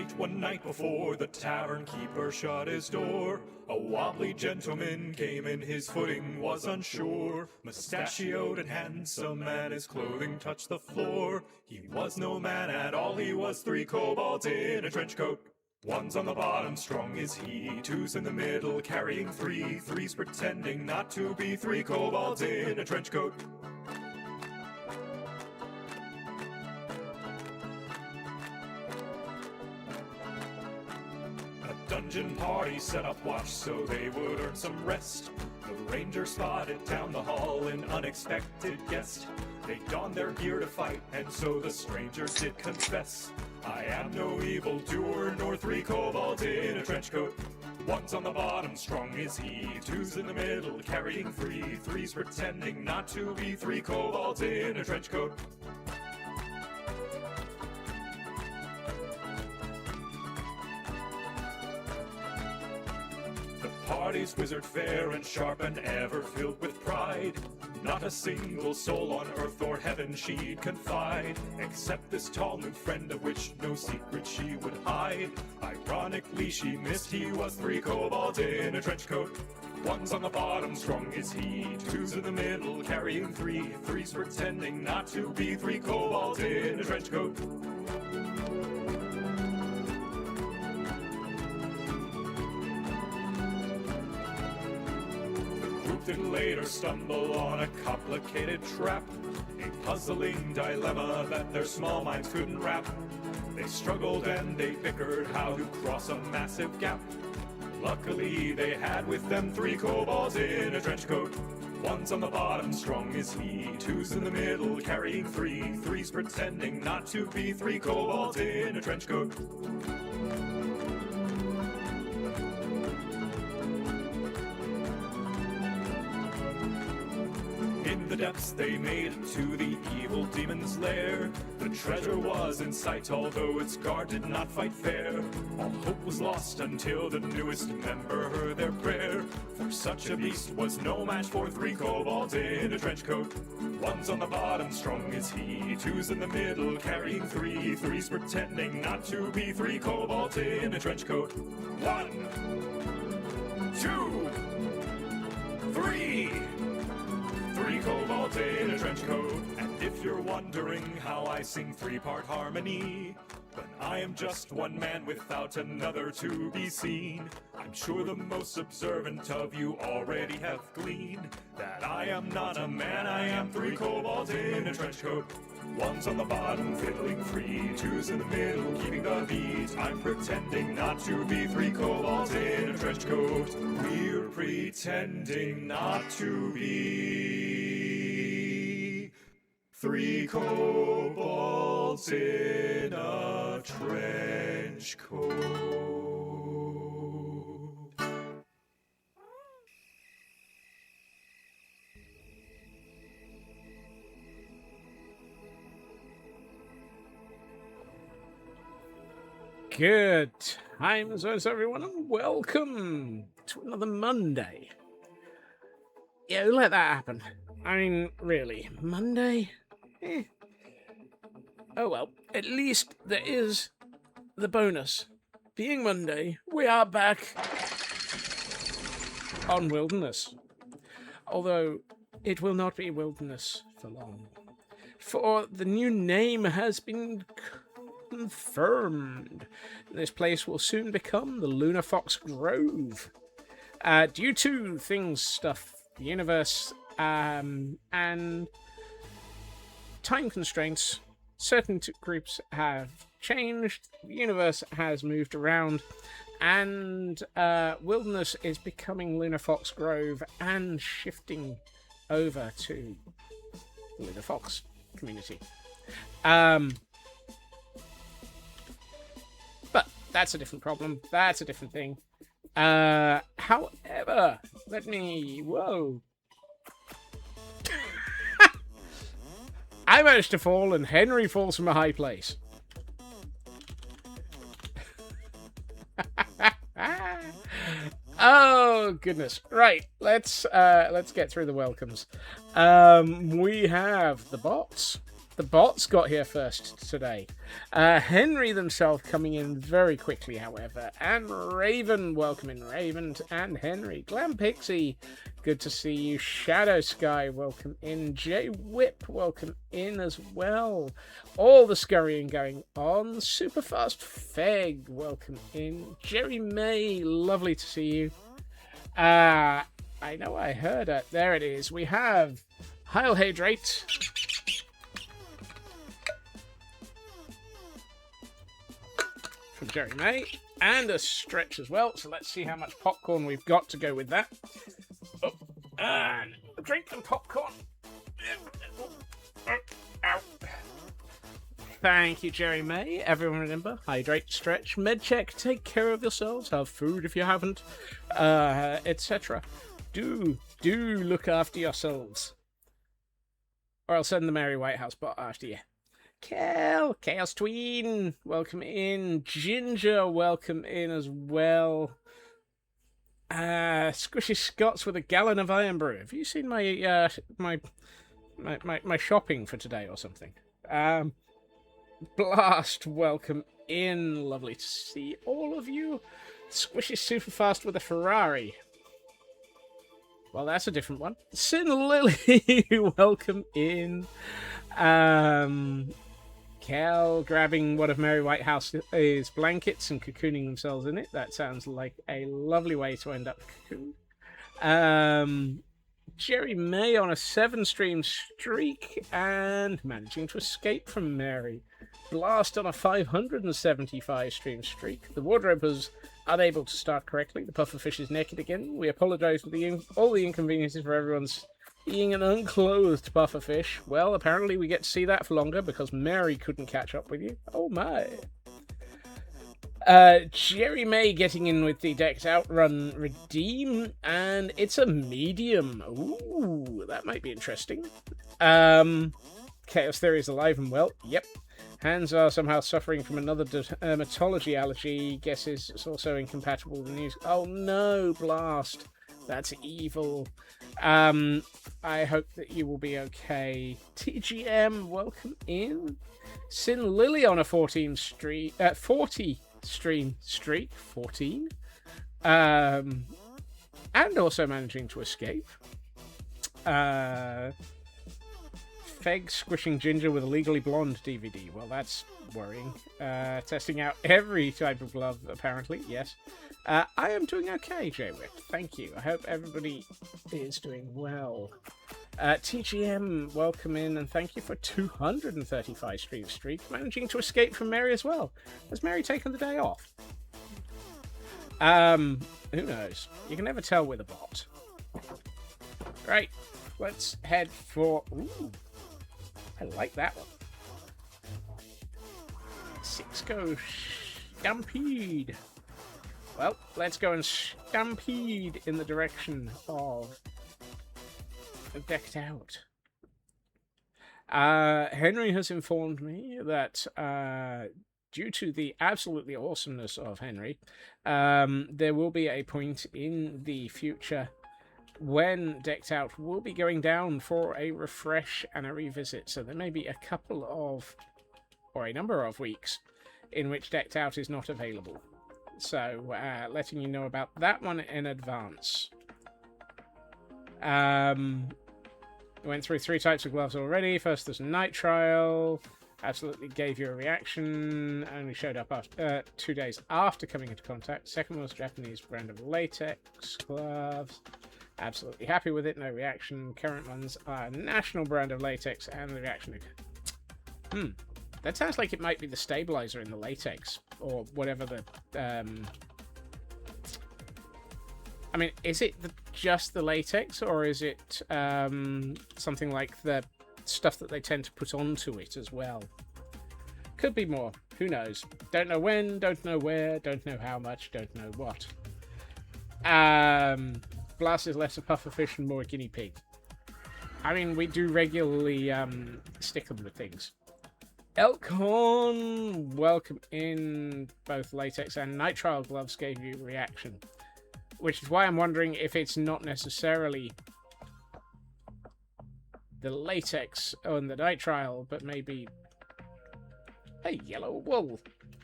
late one night before the tavern keeper shut his door, a wobbly gentleman came in, his footing was unsure. Mustachioed and handsome, and his clothing touched the floor. He was no man at all, he was 3 kobolds in a trench coat. One's on the bottom, strong is he, 2's in the middle, carrying 3, 3's pretending not to be 3 kobolds in a trench coat. Dungeon party set up watch so they would earn some rest. The ranger spotted down the hall an unexpected guest. They donned their gear to fight, and so the strangers did confess. I am no evildoer, nor 3 kobolds in a trench coat. One's on the bottom, strong is he, 2's in the middle, carrying 3, 3's pretending not to be 3 kobolds in a trench coat. Party's wizard fair and sharp and ever filled with pride. Not a single soul on earth or heaven she'd confide, except this tall new friend of which no secret she would hide. Ironically she missed he was 3 kobolds in a trench coat. One's on the bottom, strong is he, 2's in the middle, carrying 3, 3's pretending not to be 3 kobolds in a trench coat. Did later stumble on a complicated trap, a puzzling dilemma that their small minds couldn't wrap. They struggled and they bickered how to cross a massive gap. Luckily they had with them 3 kobolds in a trench coat. One's on the bottom, strong is he, 2's in the middle, carrying 3, 3's pretending not to be 3 kobolds in a trench coat. In the depths they made to the evil demon's lair. The treasure was in sight, although its guard did not fight fair. All hope was lost until the newest member heard their prayer. For such a beast was no match for 3 kobolds in a trench coat. One's on the bottom, strong is he, 2's in the middle, carrying 3, 3's pretending not to be 3 kobolds in a trench coat. 1, 2, 3. 3 kobolds in a trench coat. And if you're wondering how I sing 3-part harmony, then I am just one man without another to be seen. I'm sure the most observant of you already have gleaned that I am not a man, I am 3 kobolds in a trench coat. One's on the bottom, fiddling 3, 2's in the middle, keeping the beat. I'm pretending not to be 3 kobolds in a trench coat. We're pretending not to be 3 kobolds in a trench coat. Good times, everyone, and welcome to another Monday. Yeah, who let that happen? I mean, really, Monday? Oh well, at least there is the bonus. Being Monday, we are back on Wilderness. Although, it will not be Wilderness for long. For the new name has been confirmed. This place will soon become the Lunar Fox Grove. Due to stuff, the universe, and time constraints, certain groups have changed, the universe has moved around, and Wilderness is becoming Lunar Fox Grove and shifting over to the Lunar Fox community. But that's a different problem. That's a different thing. However, let me... Whoa. I managed to fall, and Henry falls from a high place. Oh, goodness. Right, let's get through the welcomes. We have the bots. The bots got here first today. Henry themselves coming in very quickly, however. And Raven, welcome in Raven and Henry. Glam Pixie, good to see you. Shadow Sky, welcome in. J Whip, welcome in as well. All the scurrying going on. Superfast Feg, welcome in. Jerry May, lovely to see you. I know I heard it. There it is. We have Heil Hydrate. From Jerry May. And a stretch as well. So let's see how much popcorn we've got to go with that. Oh, and drink and popcorn. Ow. Thank you, Jerry May. Everyone remember, hydrate, stretch, med check, take care of yourselves, have food if you haven't, etc. Do look after yourselves. Or I'll send the Mary Whitehouse bot after you. Kel, Chaos Tween, welcome in. Ginger, welcome in as well. Squishy Scots with a gallon of iron brew. Have you seen my my shopping for today or something? Blast, welcome in. Lovely to see all of you. Squishy Superfast with a Ferrari. Well, that's a different one. Sin Lily, welcome in. Cal grabbing one of Mary Whitehouse's blankets and cocooning themselves in it. That sounds like a lovely way to end up cocooned. Jerry May on a 7-stream streak and managing to escape from Mary. Blast on a 575 stream streak. The wardrobe was unable to start correctly. The pufferfish is naked again. We apologise for all the inconveniences for everyone's being an unclothed pufferfish. Well, apparently we get to see that for longer because Mary couldn't catch up with you. Oh my. Jerry May getting in with the decked out run redeem, and it's a medium. Ooh, that might be interesting. Chaos Theory is alive and well. Yep. Hands are somehow suffering from another dermatology allergy. Guesses it's also incompatible with the news. Oh no, Blast. That's evil. I hope that you will be okay. TGM, welcome in. Sin Lily on a 40 stream streak. 14. And also managing to escape. Feg squishing Ginger with a Legally Blonde DVD. Well, that's worrying. Testing out every type of glove, apparently. Yes. I am doing okay, J-Wick. Thank you. I hope everybody is doing well. TGM, welcome in, and thank you for 235 stream streak. Managing to escape from Mary as well. Has Mary taken the day off? Who knows? You can never tell with a bot. Right. Let's head for... Ooh. I like that one. 6 go Stampede. Well, let's go and stampede in the direction of decked out. Henry has informed me that due to the absolutely awesomeness of Henry, there will be a point in the future when decked out will be going down for a refresh and a revisit. So there may be a couple of, or a number of weeks in which decked out is not available. So, letting you know about that one in advance. Went through 3 types of gloves already. First, there's Night Trial. Absolutely gave you a reaction. Only showed up after 2 days after coming into contact. Second was Japanese brand of latex gloves. Absolutely happy with it. No reaction. Current ones are national brand of latex and the reaction. That sounds like it might be the stabilizer in the latex, or whatever the... I mean, is it just the latex, or is it something like the stuff that they tend to put onto it as well? Could be more. Who knows? Don't know when, don't know where, don't know how much, don't know what. Blast is less a pufferfish and more a guinea pig. I mean, we do regularly stick them with things. Elkhorn, welcome in. Both latex and nitrile gloves gave you reaction, which is why I'm wondering if it's not necessarily the latex on the nitrile, but maybe a yellow wool.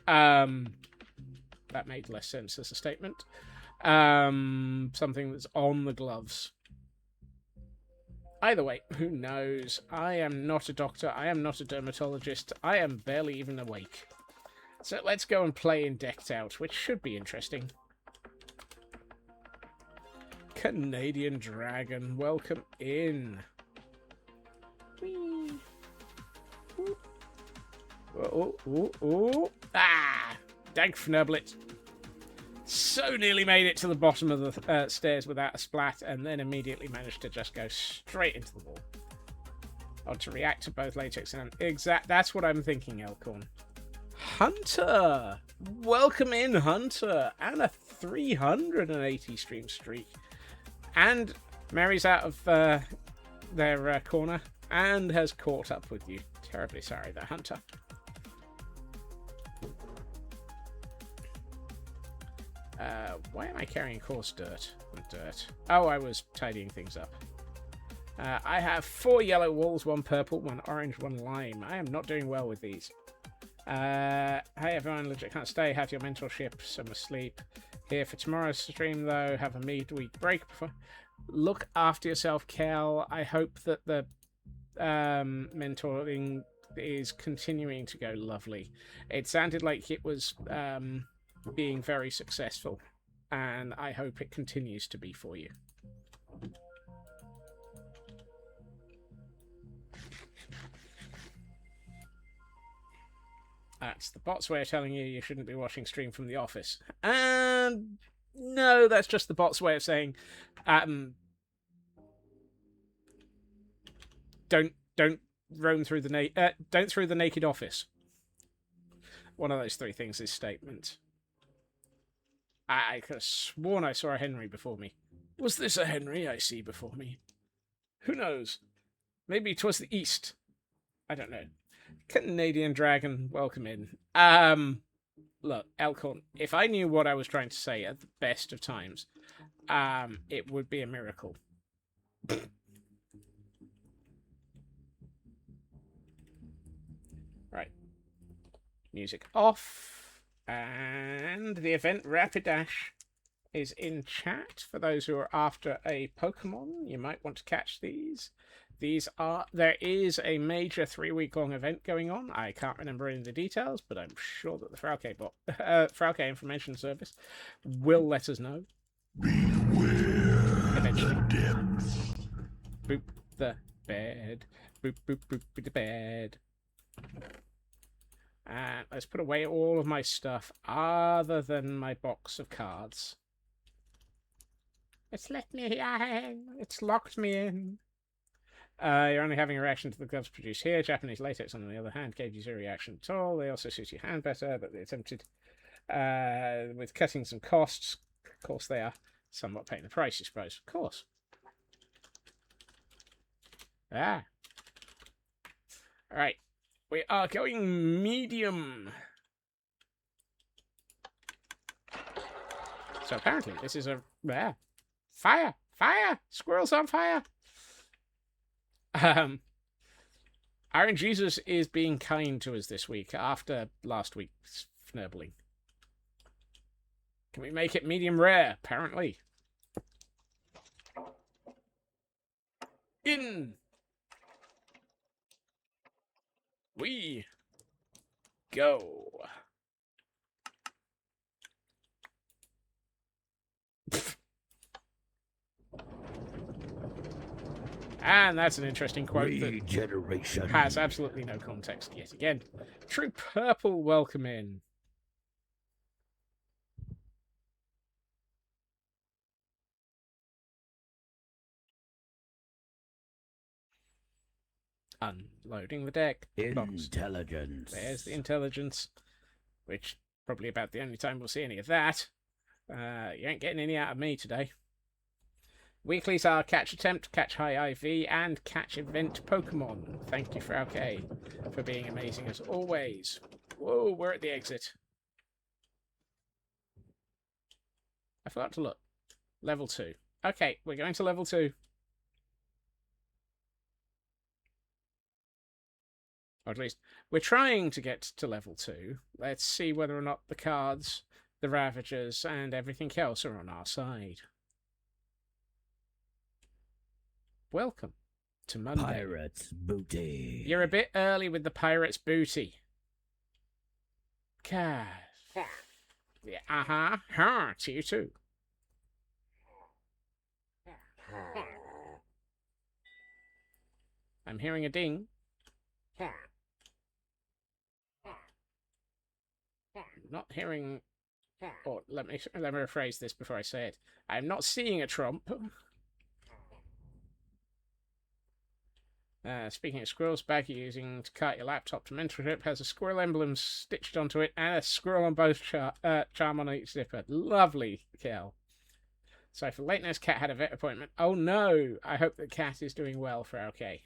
That made less sense as a statement. Something that's on the gloves. Either way, who knows? I am not a doctor. I am not a dermatologist. I am barely even awake. So let's go and play in Decked Out, which should be interesting. Canadian Dragon, welcome in. Whee. Oh. Ah! Dank Fnublet. So nearly made it to the bottom of the stairs without a splat, and then immediately managed to just go straight into the wall. Oh, to react to both latex and that's what I'm thinking, Elkhorn. Hunter! Welcome in, Hunter! And a 380 stream streak. And Mary's out of their corner and has caught up with you. Terribly sorry there, Hunter. Why am I carrying coarse dirt? Oh, I was tidying things up. I have 4 yellow walls, 1 purple, 1 orange, 1 lime. I am not doing well with these. Hey everyone, legit can't stay. Have your mentorship, some asleep. Here for tomorrow's stream though. Have a midweek break before. Look after yourself, Cal. I hope that the mentoring is continuing to go lovely. It sounded like it was being very successful, and I hope it continues to be for you. That's the bot's way of telling you shouldn't be watching stream from the office. And no, that's just the bot's way of saying don't roam through the don't through the naked office. One of those 3 things is statement. I could have sworn I saw a Henry before me. Was this a Henry I see before me? Who knows? Maybe 'twas the East. I don't know. Canadian Dragon, welcome in. Look, Elkhorn, if I knew what I was trying to say at the best of times, it would be a miracle. Right. Music off. And the event Rapidash is in chat for those who are after a Pokemon. You might want to catch these. There is a major 3-week-long event going on. I can't remember any of the details, but I'm sure that the Frauke Information Service will let us know. Beware eventually. the depths. Boop the bed. Boop, boop, boop the bed. And let's put away all of my stuff other than my box of cards. It's let me in. It's locked me in. You're only having a reaction to the gloves produced here. Japanese latex, on the other hand, gave you 0 reaction at all. They also suit your hand better, but they attempted with cutting some costs. Of course, they are somewhat paying the price, I suppose. Of course. All right. We are going medium. So apparently this is a fire! Squirrels on fire! Iron Jesus is being kind to us this week after last week's fnurbling. Can we make it medium rare? Apparently. In we go. And that's an interesting quote that has absolutely no context yet again. True Purple, welcome in. Unloading the deck. Intelligence. There's the intelligence, which probably about the only time we'll see any of that. You ain't getting any out of me today. Weeklies are Catch Attempt, Catch High IV, and Catch Event Pokemon. Thank you, Frauke, for being amazing as always. Whoa, we're at the exit. I forgot to look. Level 2. Okay, we're going to level 2. Or at least we're trying to get to level 2. Let's see whether or not the cards, the Ravagers, and everything else are on our side. Welcome to Monday. Pirate's booty. You're a bit early with the pirate's booty. Cat. Yeah, huh, to you too. I'm hearing a ding. Not hearing... Or let me rephrase this before I say it. I'm not seeing a trump. Speaking of squirrels, bag you're using to cart your laptop to mentorship has a squirrel emblem stitched onto it and a squirrel on both charm on each zipper. Lovely, Kel. So for lateness, Cat had a vet appointment. Oh no! I hope that Cat is doing well for okay.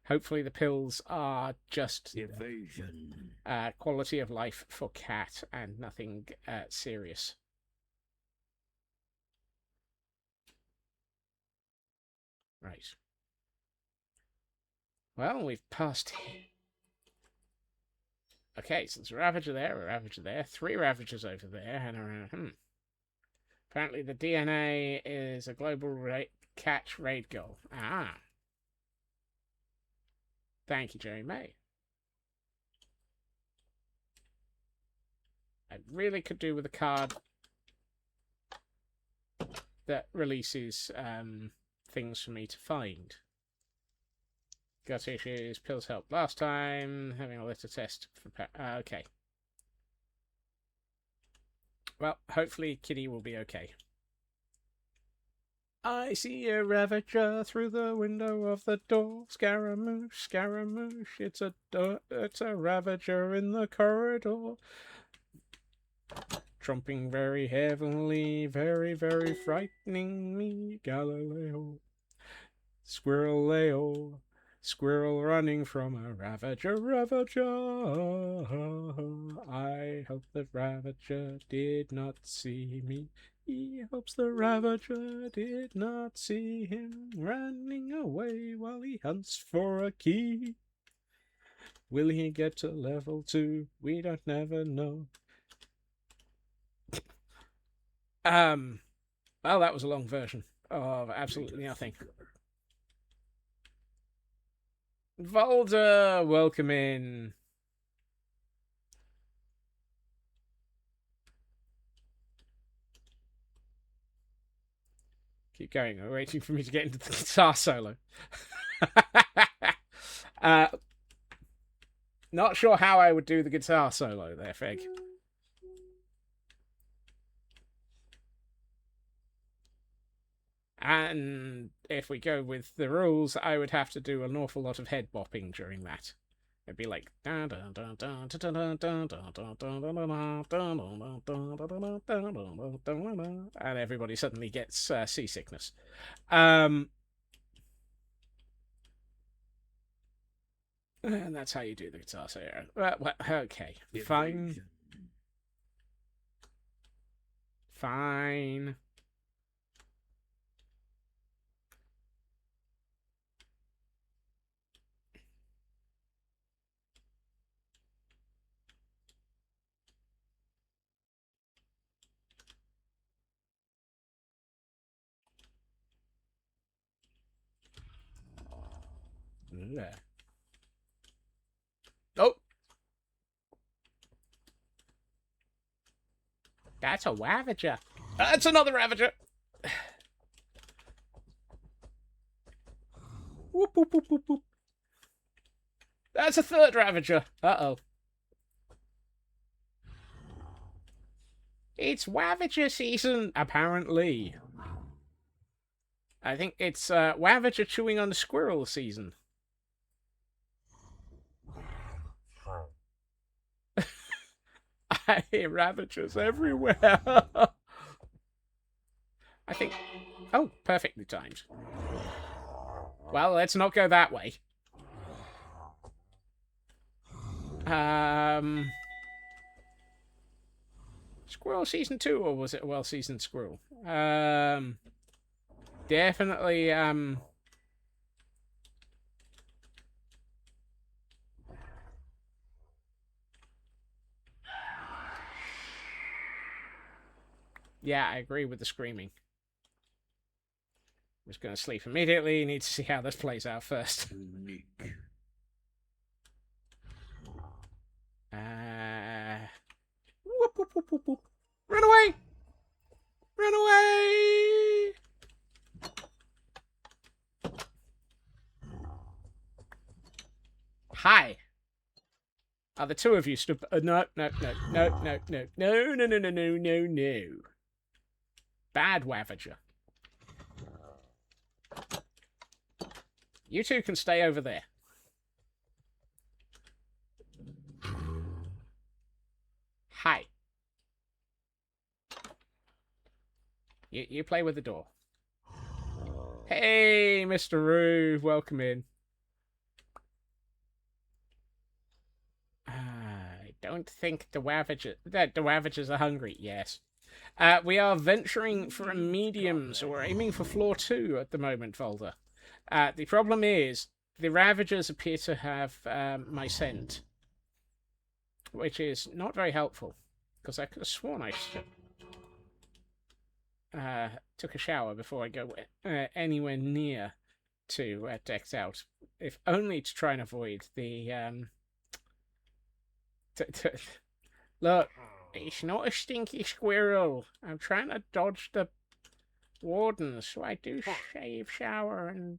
Hopefully the pills are just Evasion. Quality of life for Cat and nothing serious. Right. Well, we've passed. Okay, so there's a Ravager there, a Ravager there, 3 Ravagers over there, and apparently the DNA is a global catch raid goal. Ah. Thank you, Jerry May. I really could do with a card that releases things for me to find. Got issues, pills helped last time, having a litter test for okay. Well, hopefully Kitty will be okay. I see a Ravager through the window of the door. Scaramouche, Scaramouche, it's a Ravager in the corridor. Trumping very heavily, very, very frightening me, Galileo. Squirrel-leo, squirrel running from a Ravager, Ravager. I hope the Ravager did not see me. He hopes the Ravager did not see him running away while he hunts for a key. Will he get to level 2? We don't never know. Well, that was a long version of absolutely nothing. Volder, welcome in. Keep going. I'm waiting for me to get into the guitar solo. Not sure how I would do the guitar solo there, Fig. And if we go with the rules, I would have to do an awful lot of head bopping during that. It'd be like, and everybody suddenly gets seasickness. And that's how you do the guitar. So yeah. Well, okay, fine, fine. Yeah. Oh! That's a Ravager. That's another Ravager! Whoop, whoop, whoop, whoop, whoop. That's a 3rd Ravager. Uh-oh. It's Ravager season, apparently. I think it's Ravager chewing on the squirrel season. I hear Ravagers everywhere. I think... Oh, perfectly timed. Well, let's not go that way. Squirrel season 2, or was it a well-seasoned squirrel? Definitely, Yeah, I agree with the screaming. I'm just going to sleep immediately. Need to see how this plays out first. Unique. Whoop, whoop, whoop, whoop, whoop. Run away! Run away! Hi. Are the two of you stood? No, no, no, no, no, no, no, no, no, no, no, no, no. Bad Wavager. You two can stay over there. Hi. You play with the door. Hey, Mr. Roo, welcome in. I don't think the Wavagers are hungry. Yes. We are venturing for a medium, so we're aiming for floor 2 at the moment, Volder. The problem is, the Ravagers appear to have my scent, which is not very helpful, because I could have sworn I took a shower before I go anywhere near to decked out, if only to try and avoid the... Look, it's not a stinky squirrel. I'm trying to dodge the wardens, so I do shave, shower, and...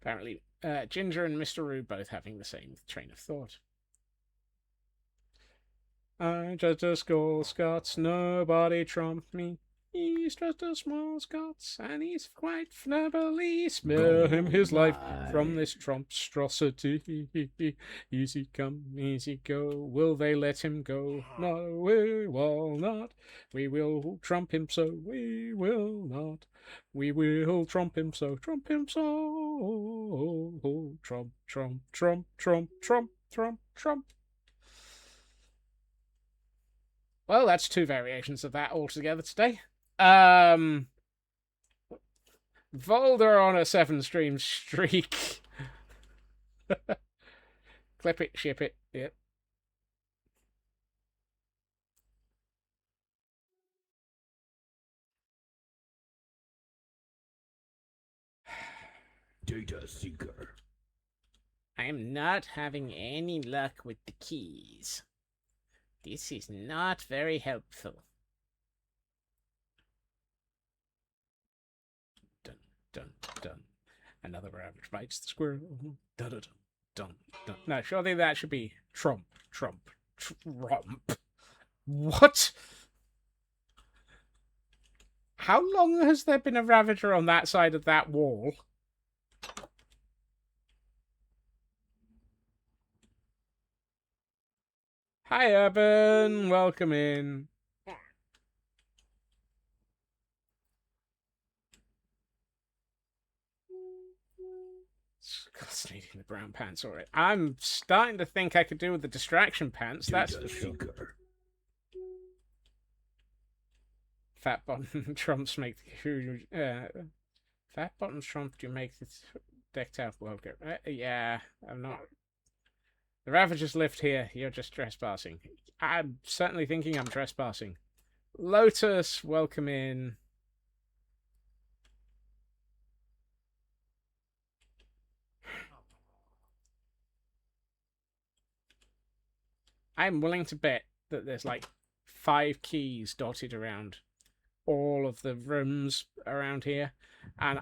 Apparently, Ginger and Mr. Roo both having the same train of thought. I'm just a skull Scots, nobody trumped me. He's just a small Scots, and he's quite fnubbly. Spare him his life from this trumpstrosity. Easy come, easy go. Will they let him go? No, we will not. We will trump him so. We will not. We will trump him so. Trump him so. Trump, trump, trump, trump, trump, trump, trump. Well, that's 2 variations of that altogether today. Volder on a 7-stream streak. Clip it, ship it. Yep. Data seeker. I am not having any luck with the keys. This is not very helpful. Dun, dun, dun. Another Ravage bites the squirrel. Dun, dun, dun, dun. No, surely that should be Trump, Trump, Trump. What? How long has there been a Ravager on that side of that wall? Hi, Urban. Welcome in. Needing the brown pants, alright. I'm starting to think I could do with the distraction pants, that's for sure. Fat bottom trumps make the fat bottom trump do make the decked out welcome. Yeah, I'm not. The Ravagers lift here, you're just trespassing. I'm certainly thinking I'm trespassing. Lotus, welcome in. I'm willing to bet that there's like 5 keys dotted around all of the rooms around here. And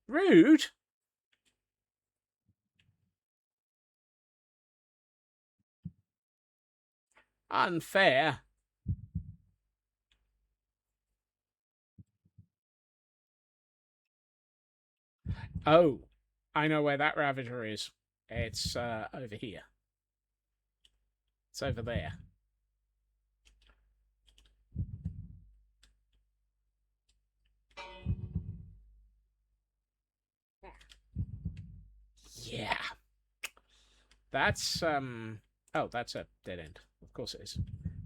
rude. Unfair. Oh, I know where that Ravager is. It's over here. It's over there. Yeah. That's oh, that's a dead end. Of course it is.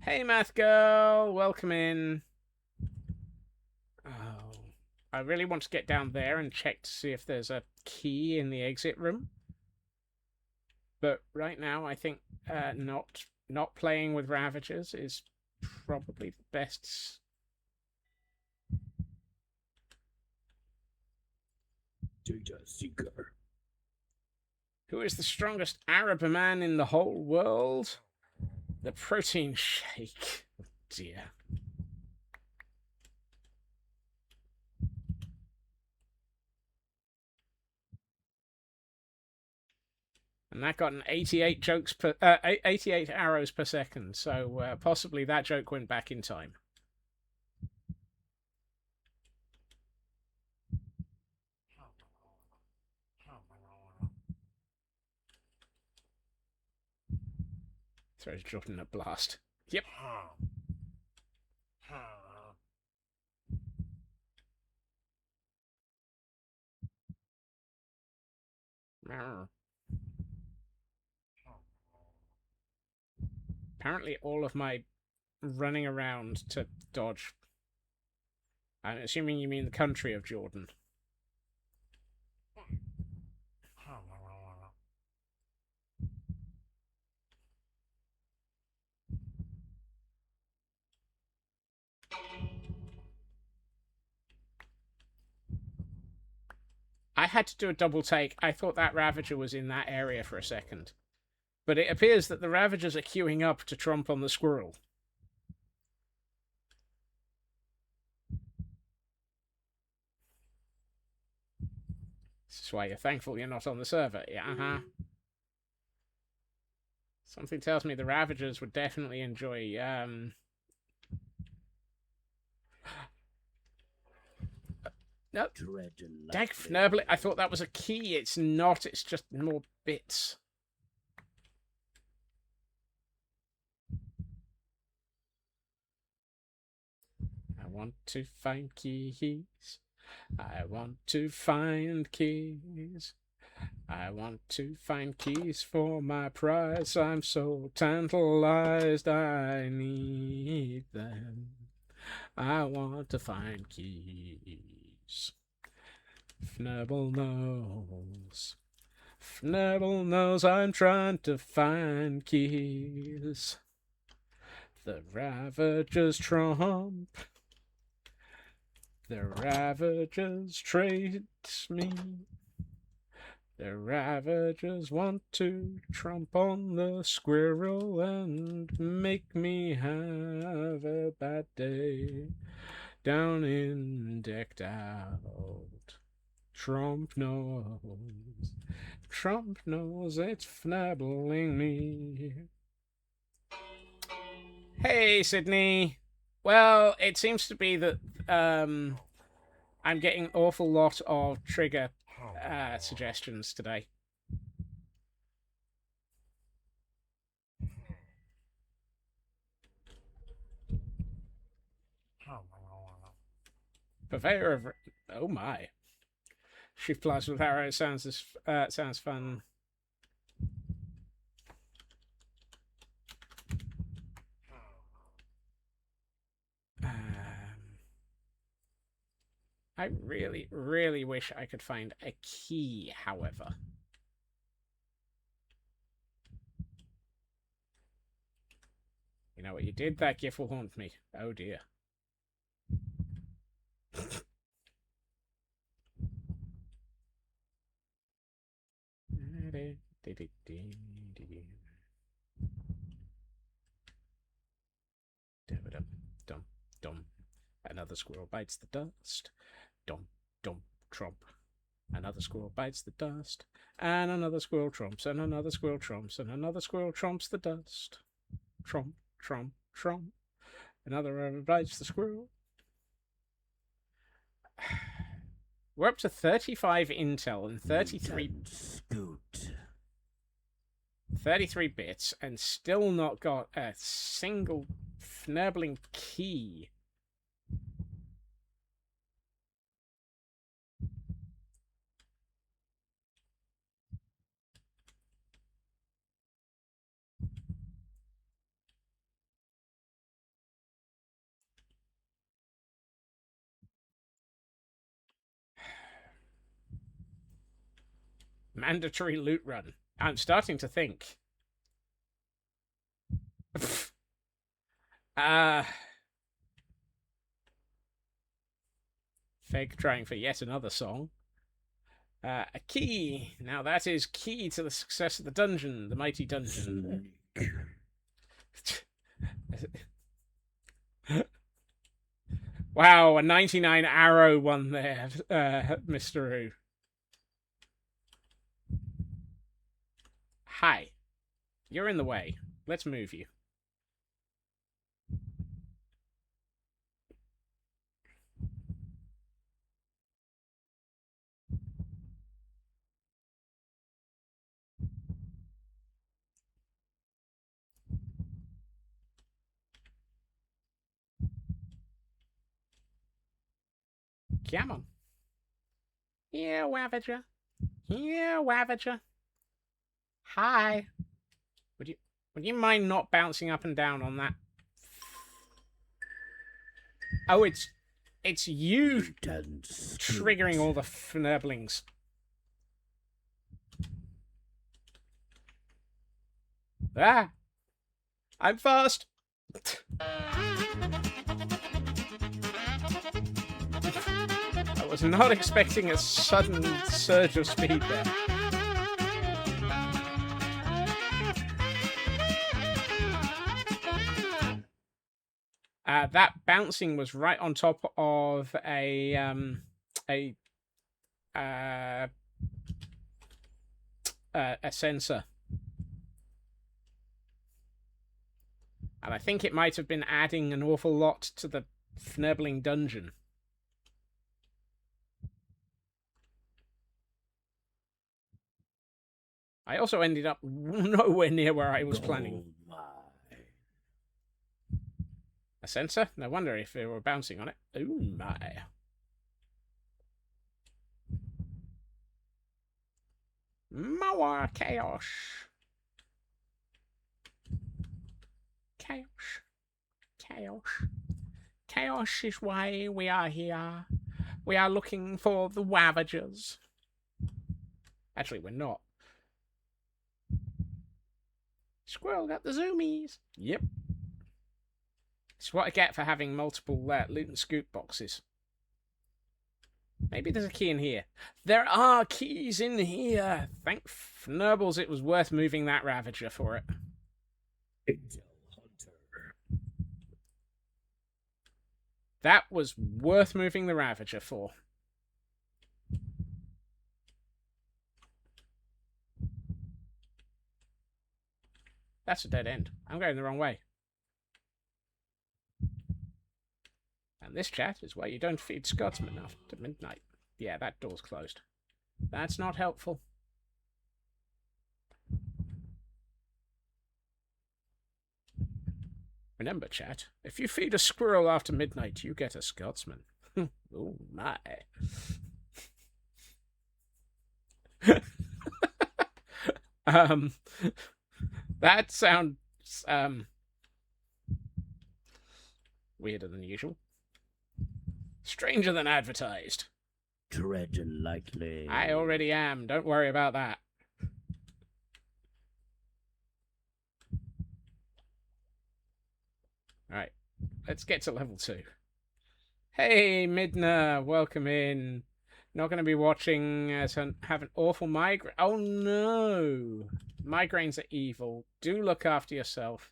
Hey, Math Girl, welcome in. Oh, I really want to get down there and check to see if there's a key in the exit room. But right now, I think not playing with Ravagers is probably the best. Data seeker. Who is the strongest Arab man in the whole world? The protein shake. Oh dear. And that got an 88 jokes per 88 arrows per second. So possibly that joke went back in time. Throws Jordan a blast. Yep. Apparently, all of my running around to dodge. I'm assuming you mean the country of Jordan. I had to do a double take. I thought that Ravager was in that area for a second. But it appears that the Ravagers are queuing up to tromp on the squirrel. This is why you're thankful you're not on the server. Yeah, Something tells me the Ravagers would definitely enjoy, Nope. Dag Fnerbly, I thought that was a key. It's not. It's just more bits. I want to find keys. I want to find keys. I want to find keys for my prize. I'm so tantalized. I need them. I want to find keys. Fnurble knows. Fnurble knows I'm trying to find keys. The Ravagers tromp. The Ravagers trade me. The Ravagers want to tromp on the squirrel and make me have a bad day. Down in decked out. Trump knows. Trump knows it's fnabbling me. Hey, Sydney. Well, it seems to be that I'm getting an awful lot of trigger suggestions today. Purveyor of... Oh my. She flies with arrows. Sounds fun. I really, really wish I could find a key, however. You know what you did? That gift will haunt me. Oh dear. Dum, dum. Another squirrel bites the dust. Dum, dum, tromp. Another squirrel bites the dust. And another squirrel tromps. And another squirrel tromps. And another squirrel tromps the dust. Tromp, tromp, tromp. Another rabbit bites the squirrel. We're up to 35 intel and 33 bits and still not got a single fnabbling key. Mandatory loot run. I'm starting to think. Feg trying for yet another song. A key. Now that is key to the success of the dungeon, the mighty dungeon. Wow, a 99 arrow one there, Mr. Roo. Hi. You're in the way. Let's move you. Come on. Here, Wavager. Here, Wavager. Hi. Would you mind not bouncing up and down on that? Oh, it's you triggering all the fnurblings. Ah! I'm fast! I was not expecting a sudden surge of speed there. That bouncing was right on top of a sensor. And I think it might have been adding an awful lot to the fnurbling dungeon. I also ended up nowhere near where I was planning. A sensor? No wonder if they were bouncing on it. Oh my. More chaos. Chaos. Chaos. Chaos is why we are here. We are looking for the Wavagers. Actually, we're not. Squirrel got the zoomies. Yep. It's what I get for having multiple loot and scoot boxes. Maybe there's a key in here. There are keys in here. Thank Fnurbles it was worth moving that Ravager for it. That was worth moving the Ravager for. That's a dead end. I'm going the wrong way. And this, chat, is why you don't feed Scotsmen after midnight. Yeah, that door's closed. That's not helpful. Remember, chat, if you feed a squirrel after midnight, you get a Scotsman. Oh, my. That sounds, weirder than usual. Stranger than advertised. Tread lightly. I already am. Don't worry about that. Alright. Let's get to level 2. Hey, Midna. Welcome in. Not going to be watching as I have an awful migraine. Oh, no. Migraines are evil. Do look after yourself.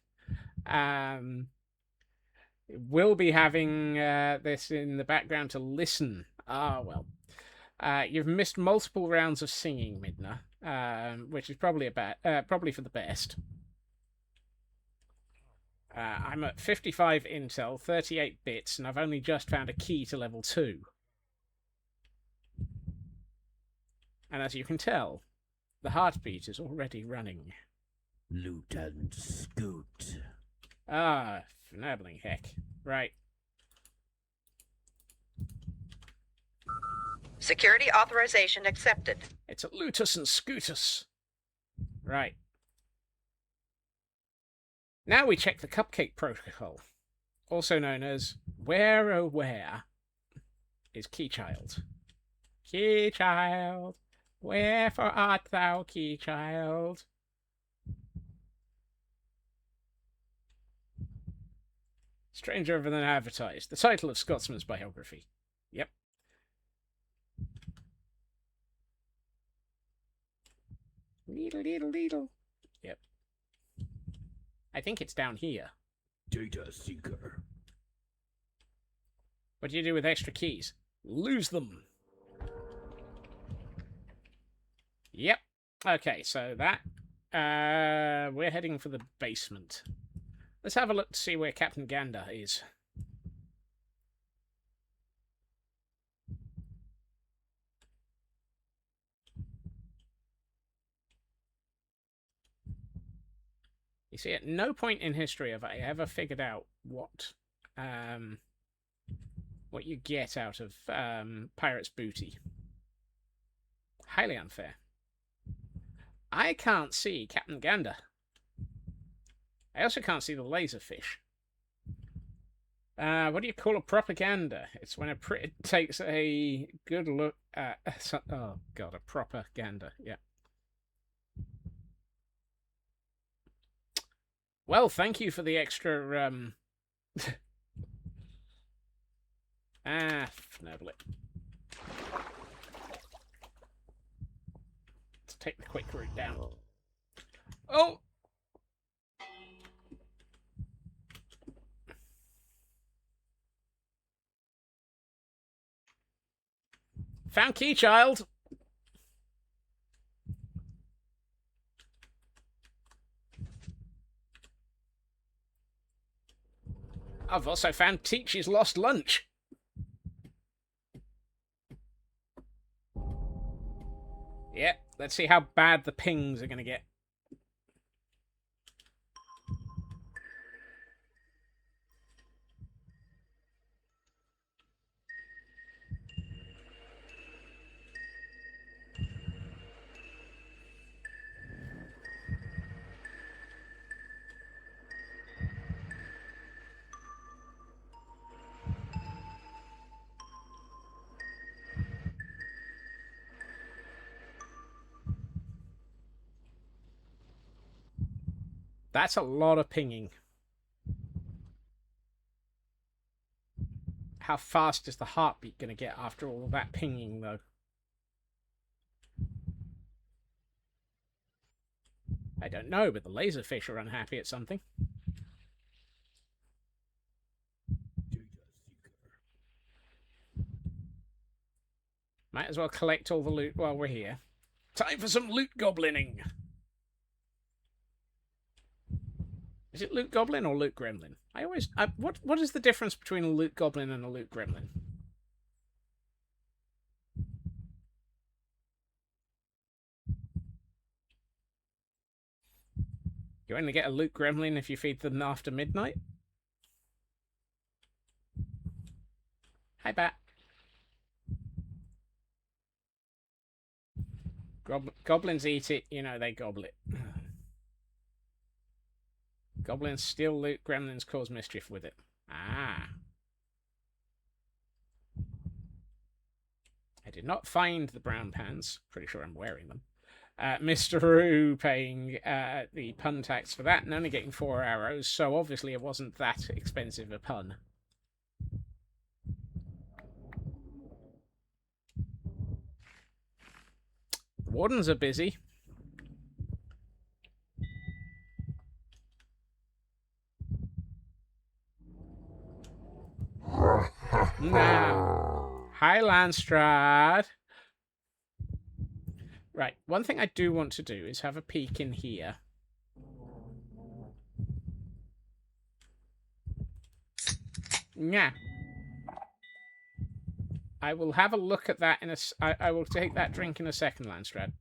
We'll be having this in the background to listen. Ah, well. You've missed multiple rounds of singing, Midna, which is probably probably for the best. I'm at 55 intel, 38 bits, and I've only just found a key to level 2. And as you can tell, the heartbeat is already running. Loot and scoot. Ah, fnabbling heck. Right. Security authorization accepted. It's a Lootus and Scootus. Right. Now we check the Cupcake Protocol, also known as Where Oh Where is Keychild. Keychild. Wherefore art thou, key child? Stranger than advertised. The title of Scotsman's biography. Yep. Leedle. Yep. I think it's down here. Data seeker. What do you do with extra keys? Lose them. Yep. Okay, so that... we're heading for the basement. Let's have a look to see where Captain Gander is. You see, at no point in history have I ever figured out what you get out of Pirate's Booty. Highly unfair. I can't see Captain Gander. I also can't see the laserfish. What do you call a propaganda? It's when it takes a good look at... oh, God, a propaganda. Yeah. Well, thank you for the extra... Fnobble it. Let's take the quick route down. Oh! Found key, child! I've also found Teach's lost lunch. Yeah, let's see how bad the pings are going to get. That's a lot of pinging. How fast is the heartbeat going to get after all of that pinging, though? I don't know, but the laserfish are unhappy at something. Might as well collect all the loot while we're here. Time for some loot goblining! Is it loot goblin or loot gremlin? What is the difference between a loot goblin and a loot gremlin? You only get a loot gremlin if you feed them after midnight? Hi, Bat. Goblins eat it, you know, they gobble it. Goblins steal loot, gremlins cause mischief with it. Ah. I did not find the brown pants. Pretty sure I'm wearing them. Mr. Roo paying the pun tax for that and only getting 4 arrows, so obviously it wasn't that expensive a pun. The wardens are busy. Now, hi, Landstrad. Right, one thing I do want to do is have a peek in here. Yeah. I will have a look at that in a... I will take that drink in a second, Landstrad.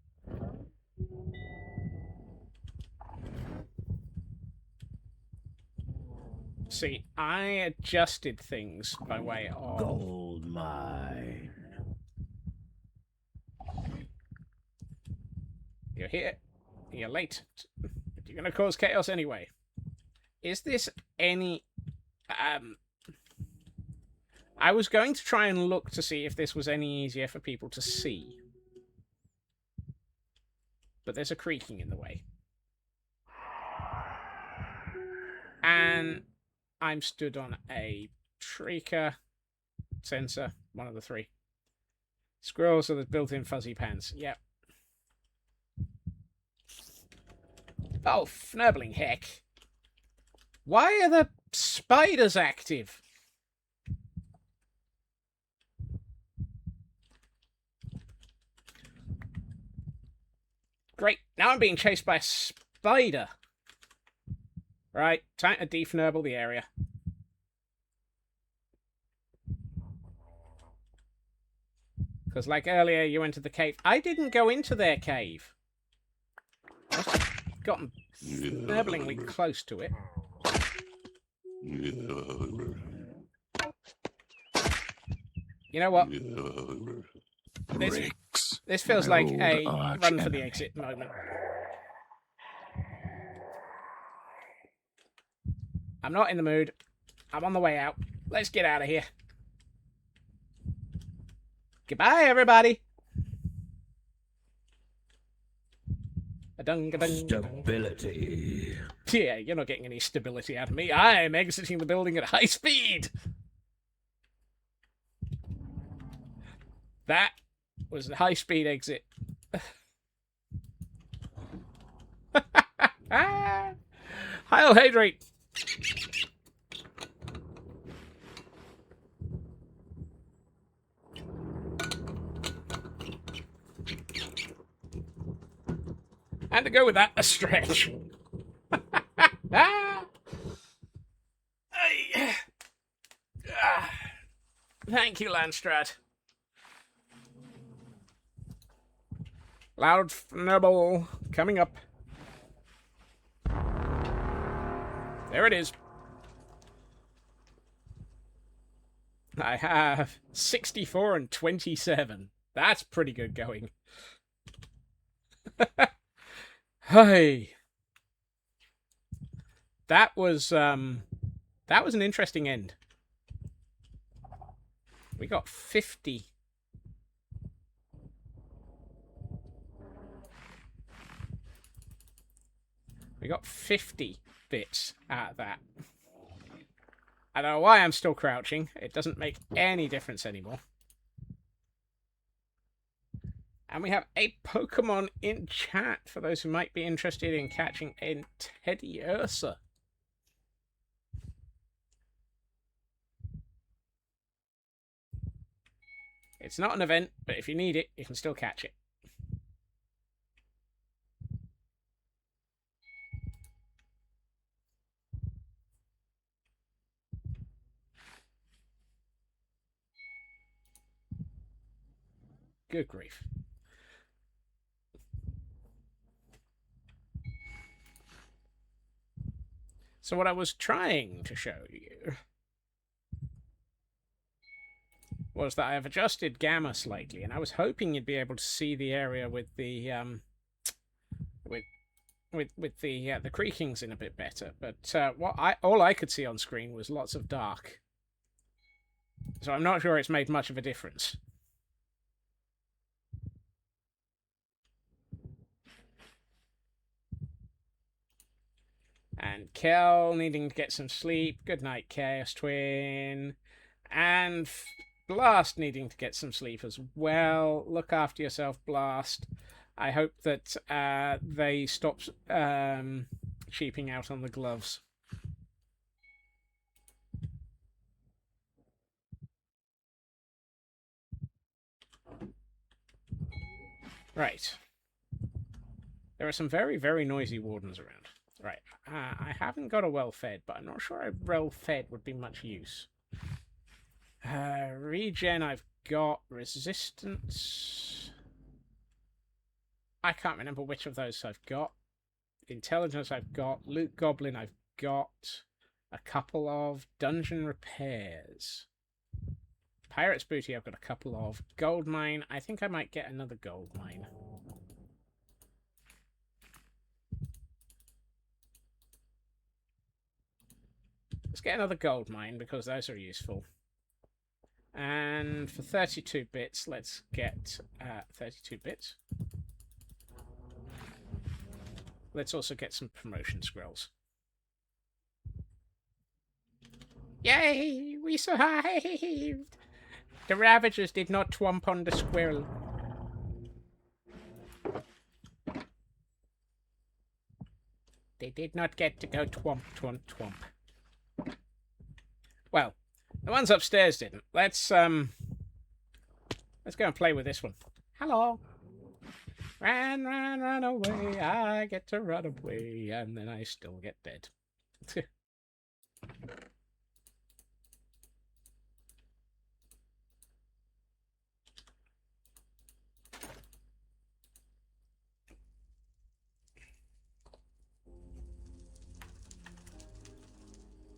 See, I adjusted things by way of... Gold mine. You're here. You're late. But you're going to cause chaos anyway. Is this any... I was going to try and look to see if this was any easier for people to see. but there's a creaking in the way. And I'm stood on a shrieker sensor, one of the three. Squirrels are the built-in fuzzy pants. Yep. Oh, fnurbling heck. Why are the spiders active? Great. Now I'm being chased by a spider. Right, time to defnurble the area. Because like earlier, you went to the cave. I didn't go into their cave. I've gotten fnurblingly close to it. You know what? This feels like a run for the exit moment. I'm not in the mood. I'm on the way out. Let's get out of here. Goodbye, everybody. Stability. Yeah, you're not getting any stability out of me. I'm exiting the building at high speed. That was the high-speed exit. Heil Hydrate! And to go with that, a stretch. Thank you, Landstrat. Loud fnibble coming up. There it is. I have 64 and 27. That's pretty good going. Hey. That was an interesting end. We got 50. We got 50 bits out of that. I don't know why I'm still crouching. It doesn't make any difference anymore. And we have a Pokemon in chat for those who might be interested in catching a Teddy Ursa. It's not an event, but if you need it, you can still catch it. Good grief. So what I was trying to show you was that I have adjusted gamma slightly, and I was hoping you'd be able to see the area with the the creakings in a bit better. But all I could see on screen was lots of dark. So I'm not sure it's made much of a difference. And Kel needing to get some sleep. Good night, Chaos Twin. And Blast needing to get some sleep as well. Look after yourself, Blast. I hope that they stop cheaping out on the gloves. Right. There are some very, very noisy wardens around. Right. I haven't got a well-fed, but I'm not sure a well-fed would be much use. Regen, I've got. Resistance. I can't remember which of those I've got. Intelligence, I've got. Loot Goblin, I've got. A couple of. Dungeon Repairs. Pirate's Booty, I've got a couple of. Gold Mine, I think I might get another Gold Mine. Let's get another gold mine, because those are useful. And for 32 bits, let's get 32 bits. let's also get some promotion scrolls. Yay! We survived! The Ravagers did not twomp on the squirrel. They did not get to go twomp, twomp, twomp. Well, the ones upstairs didn't. Let's go and play with this one. Hello. Run, run, run away. I get to run away, and then I still get dead.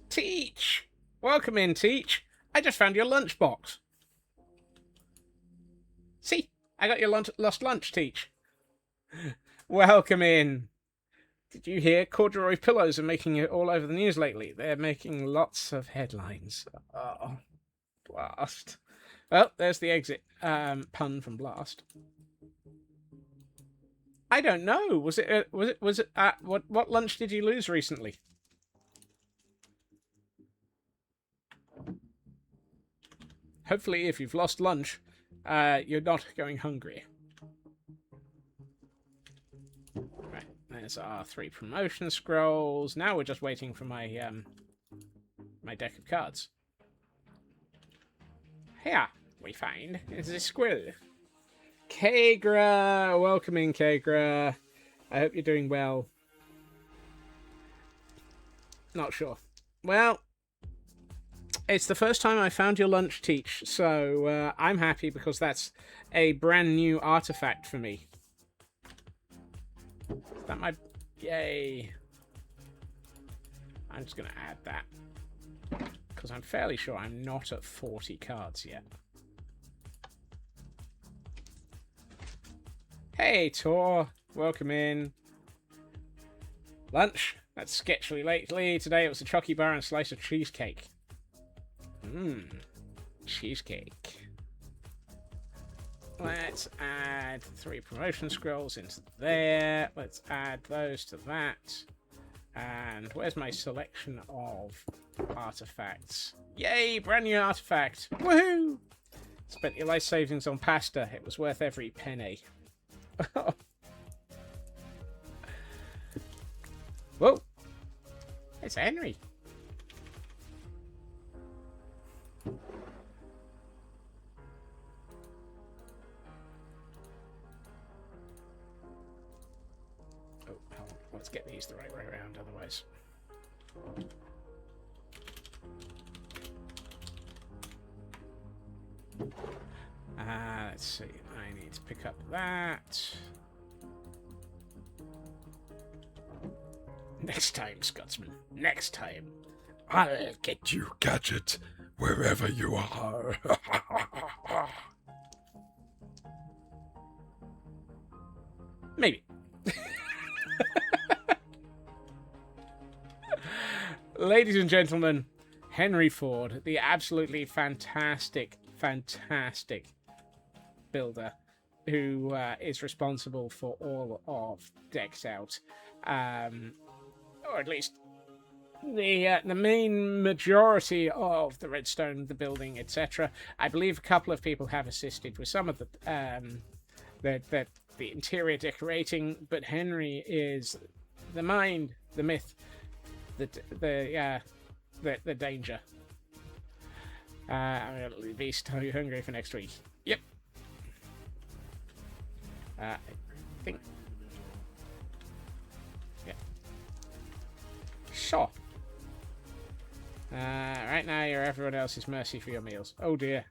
Teach! Welcome in, Teach. I just found your lunchbox. See? I got your lost lunch, Teach. Welcome in. Did you hear corduroy pillows are making it all over the news lately? They're making lots of headlines. Oh, Blast. Well, there's the exit pun from Blast. I don't know. Was it what lunch did you lose recently? Hopefully, if you've lost lunch, you're not going hungry. Right, there's our 3 promotion scrolls. Now we're just waiting for my my deck of cards. Here we find is a squirrel. Kagra, welcome in, Kagra. I hope you're doing well. Not sure. Well, it's the first time I found your lunch, Teach, so I'm happy because that's a brand new artifact for me. Is that my... Yay. I'm just going to add that. Because I'm fairly sure I'm not at 40 cards yet. Hey, Tor. Welcome in. Lunch? That's sketchily lately. Today it was a chocky bar and a slice of cheesecake. Cheesecake. Let's add 3 promotion scrolls into there. Let's add those to that. And where's my selection of artifacts? Yay, brand new artifact. Woohoo! Spent your life savings on pasta. It was worth every penny. Whoa! It's Henry. Let's get these the right way around, otherwise. Let's see. I need to pick up that. Next time, Scotsman. Next time. I'll get you, Gadget, wherever you are. Maybe. Ladies and gentlemen, Henry Ford, the absolutely fantastic builder who is responsible for all of Decks Out, or at least the main majority of the redstone, the building, etc. I believe a couple of people have assisted with some of the interior decorating, but Henry is the mind, the myth, the danger. I'm gonna leave these to you hungry for next week. Yep. I think. Yeah. Sure. Right now you're everyone else's mercy for your meals. Oh dear.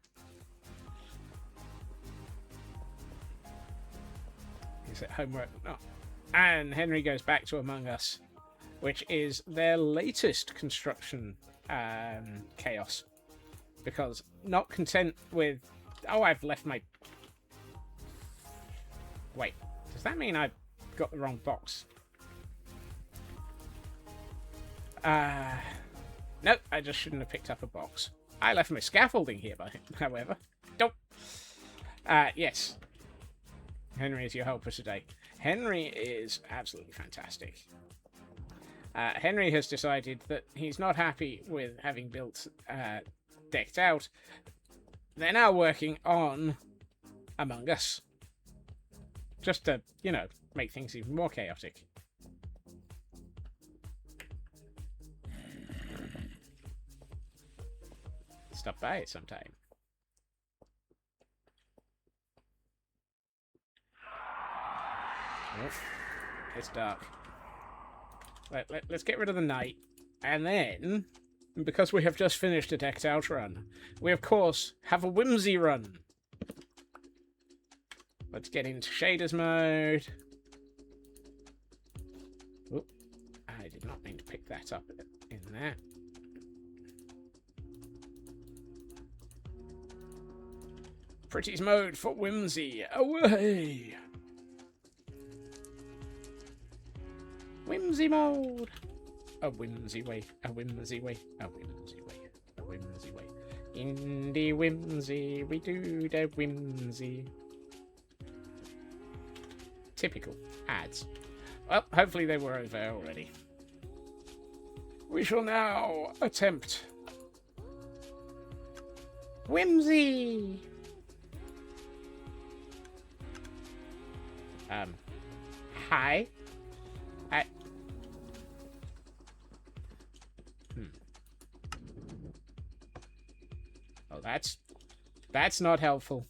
Is it homework? No. And Henry goes back to Among Us, which is their latest construction chaos. Because not content with... Oh, I've left my... Wait, does that mean I've got the wrong box? Nope, I just shouldn't have picked up a box. I left my scaffolding here, however. Don't. Yes. Henry is your helper today. Henry is absolutely fantastic. Henry has decided that he's not happy with having built Decked Out. They're now working on Among Us. Just to, you know, make things even more chaotic. Stop by it sometime. Oh, it's dark. Let's get rid of the night. And then, because we have just finished a Decked Out run, we of course have a Whimsy run. Let's get into shaders mode. Oop, I did not mean to pick that up in there. Pretty's mode for Whimsy. Away! Whimsy mode! A whimsy way, a whimsy way, a whimsy way, a whimsy way. In the whimsy, we do the whimsy. Typical ads. Well, hopefully they were over already. We shall now attempt Whimsy! Hi. Oh, that's not helpful.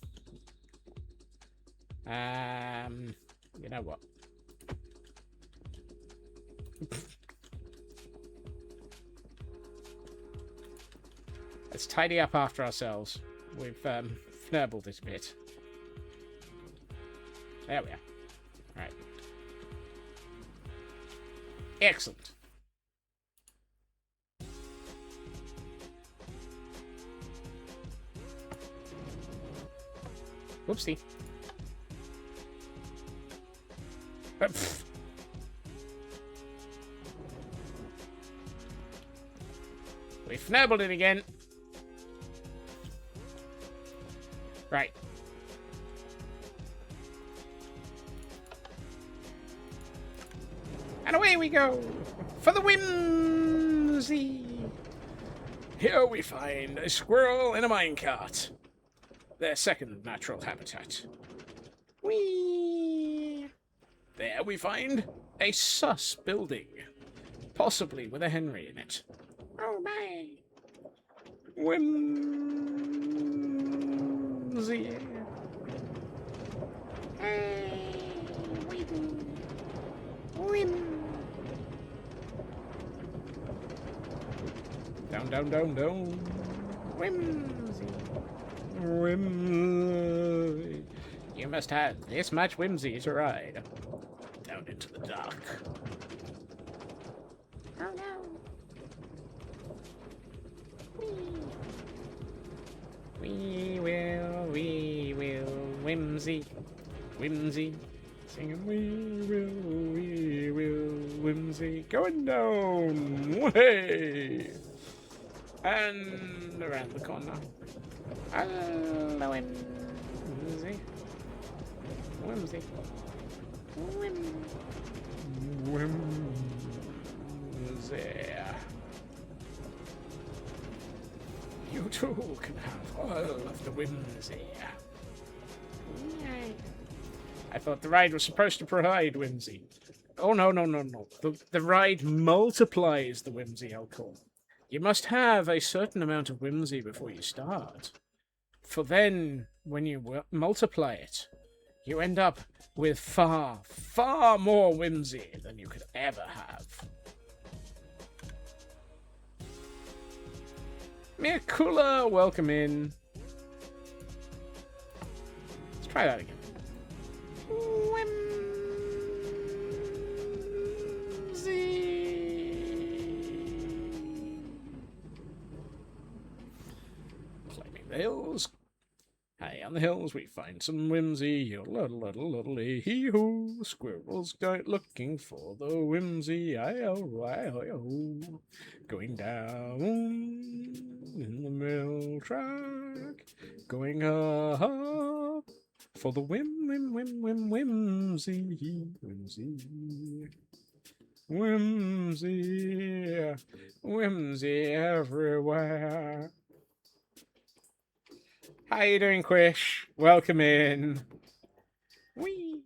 You know what? Let's tidy up after ourselves. We've fnurbled it a bit. There we are. Right. Excellent. Whoopsie. We fnurbled it again. Right. And away we go for the whimsy. Here we find a squirrel in a minecart. Their second natural habitat. Whee! There we find a sus building, possibly with a Henry in it. Oh my! Whimsy. Hey, whim. Down, down, down, down. Whimsy. Whimsy. You must have this much whimsy to ride. Down into the dark. Oh no. We will, whimsy, whimsy. Singing, we will, whimsy. Going down, way. And around the corner. Hello, whimsy. Whimsy. Whimsy. You too can have all of the whimsy. I thought the ride was supposed to provide whimsy. Oh, no. The ride multiplies the whimsy alcohol. You must have a certain amount of whimsy before you start. For then, when you multiply it, you end up with far, far more whimsy than you could ever have. Mirkula, welcome in. Let's try that again. Whimsy. Climbing the hills. High on the hills we find some whimsy. Yodeladly hee-hoo. Squirrels go looking for the whimsy. I-oh. Going down in the mill track. Going up for the whimsy. Whimsy everywhere. How you doing, Quish? Welcome in. Whee!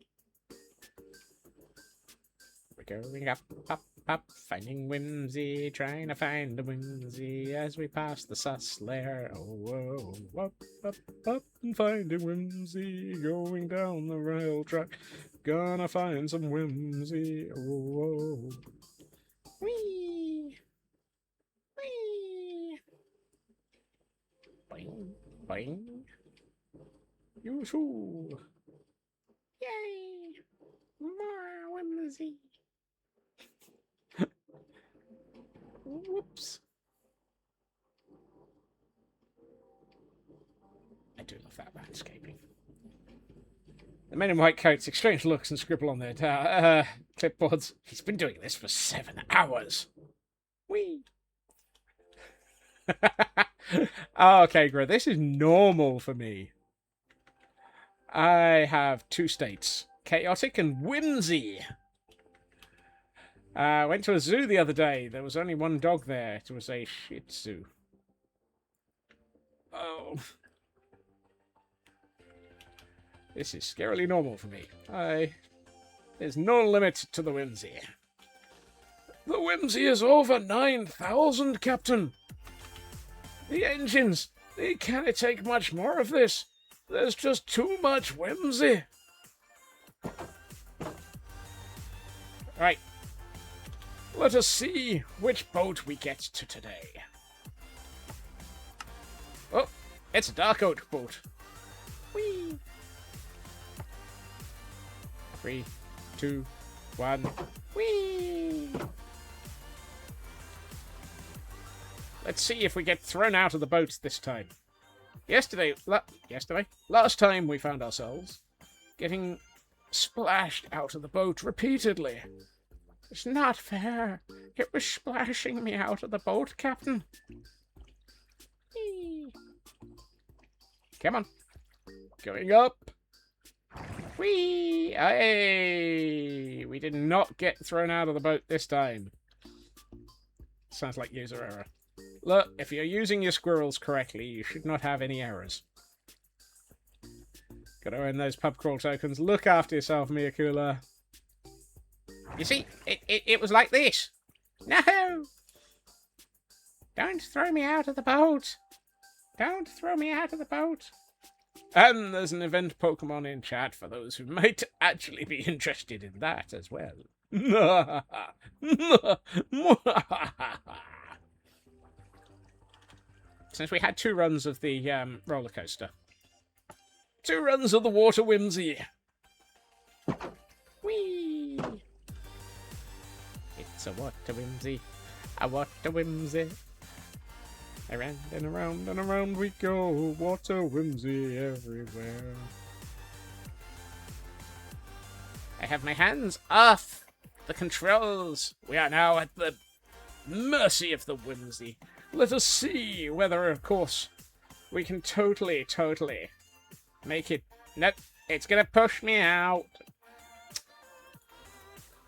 We're going up, up, up, finding whimsy, trying to find the whimsy as we pass the sus lair. Oh, up, up, up, and finding whimsy, going down the rail track, gonna find some whimsy. Oh, whee, whee, boing, boing. You too. Yay! More whimsy. Whoops. I do love that landscaping. The men in white coats exchange looks and scribble on their clipboards. He's been doing this for 7 hours. Whee! Oh, okay, great. This is normal for me. I have 2 states. Chaotic and whimsy. I went to a zoo the other day. There was only one dog there. It was a Shih Tzu. Oh. This is scarily normal for me. There's no limit to the whimsy. The whimsy is over 9,000, Captain. The engines, they can't take much more of this. There's just too much whimsy. Right. Let us see which boat we get to today. Oh, it's a dark oak boat. Whee! 3, 2, 1. Whee! Let's see if we get thrown out of the boat this time. Last time we found ourselves getting splashed out of the boat repeatedly. It's not fair. It was splashing me out of the boat, Captain. Whee! Come on. Going up. Whee! Hey! We did not get thrown out of the boat this time. Sounds like user error. Look, if you're using your squirrels correctly, you should not have any errors. Gotta earn those pub crawl tokens. Look after yourself, Miyakula. You see, it was like this. No! Don't throw me out of the boat. Don't throw me out of the boat. And there's an event Pokemon in chat for those who might actually be interested in that as well. Since we had 2 runs of the roller coaster. 2 runs of the water whimsy. Whee! It's a water whimsy. A water whimsy. Around and around and around we go. Water whimsy everywhere. I have my hands off the controls. We are now at the mercy of the whimsy. Let us see whether, of course, we can totally make it. Nope, it's gonna push me out.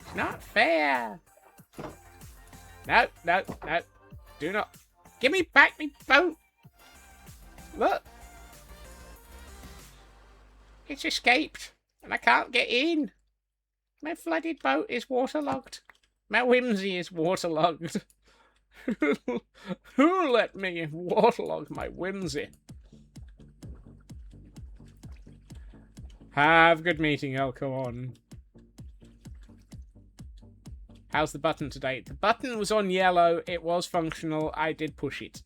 It's not fair. No. Do not. Give me back me boat. Look. It's escaped, and I can't get in. My flooded boat is waterlogged. My whimsy is waterlogged. Who let me waterlog my whimsy? Have a good meeting, I'll go on. How's the button today? The button was on yellow. It was functional. I did push it.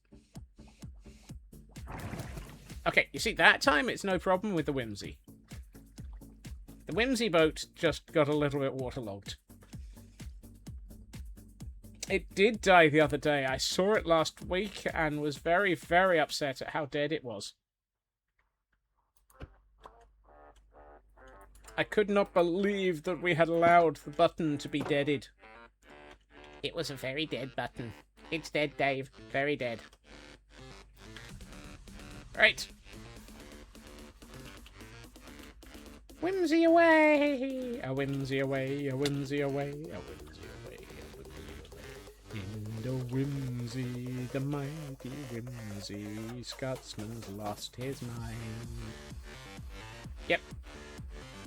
Okay, you see, that time it's no problem with the whimsy. The whimsy boat just got a little bit waterlogged. It did die the other day. I saw it last week and was very, very upset at how dead it was. I could not believe that we had allowed the button to be deaded. It was a very dead button. It's dead, Dave. Very dead. Right. Whimsy away! A whimsy away, a whimsy away, a whimsy away, a whimsy away. In the whimsy, the mighty whimsy, Scotsman's lost his mind. Yep.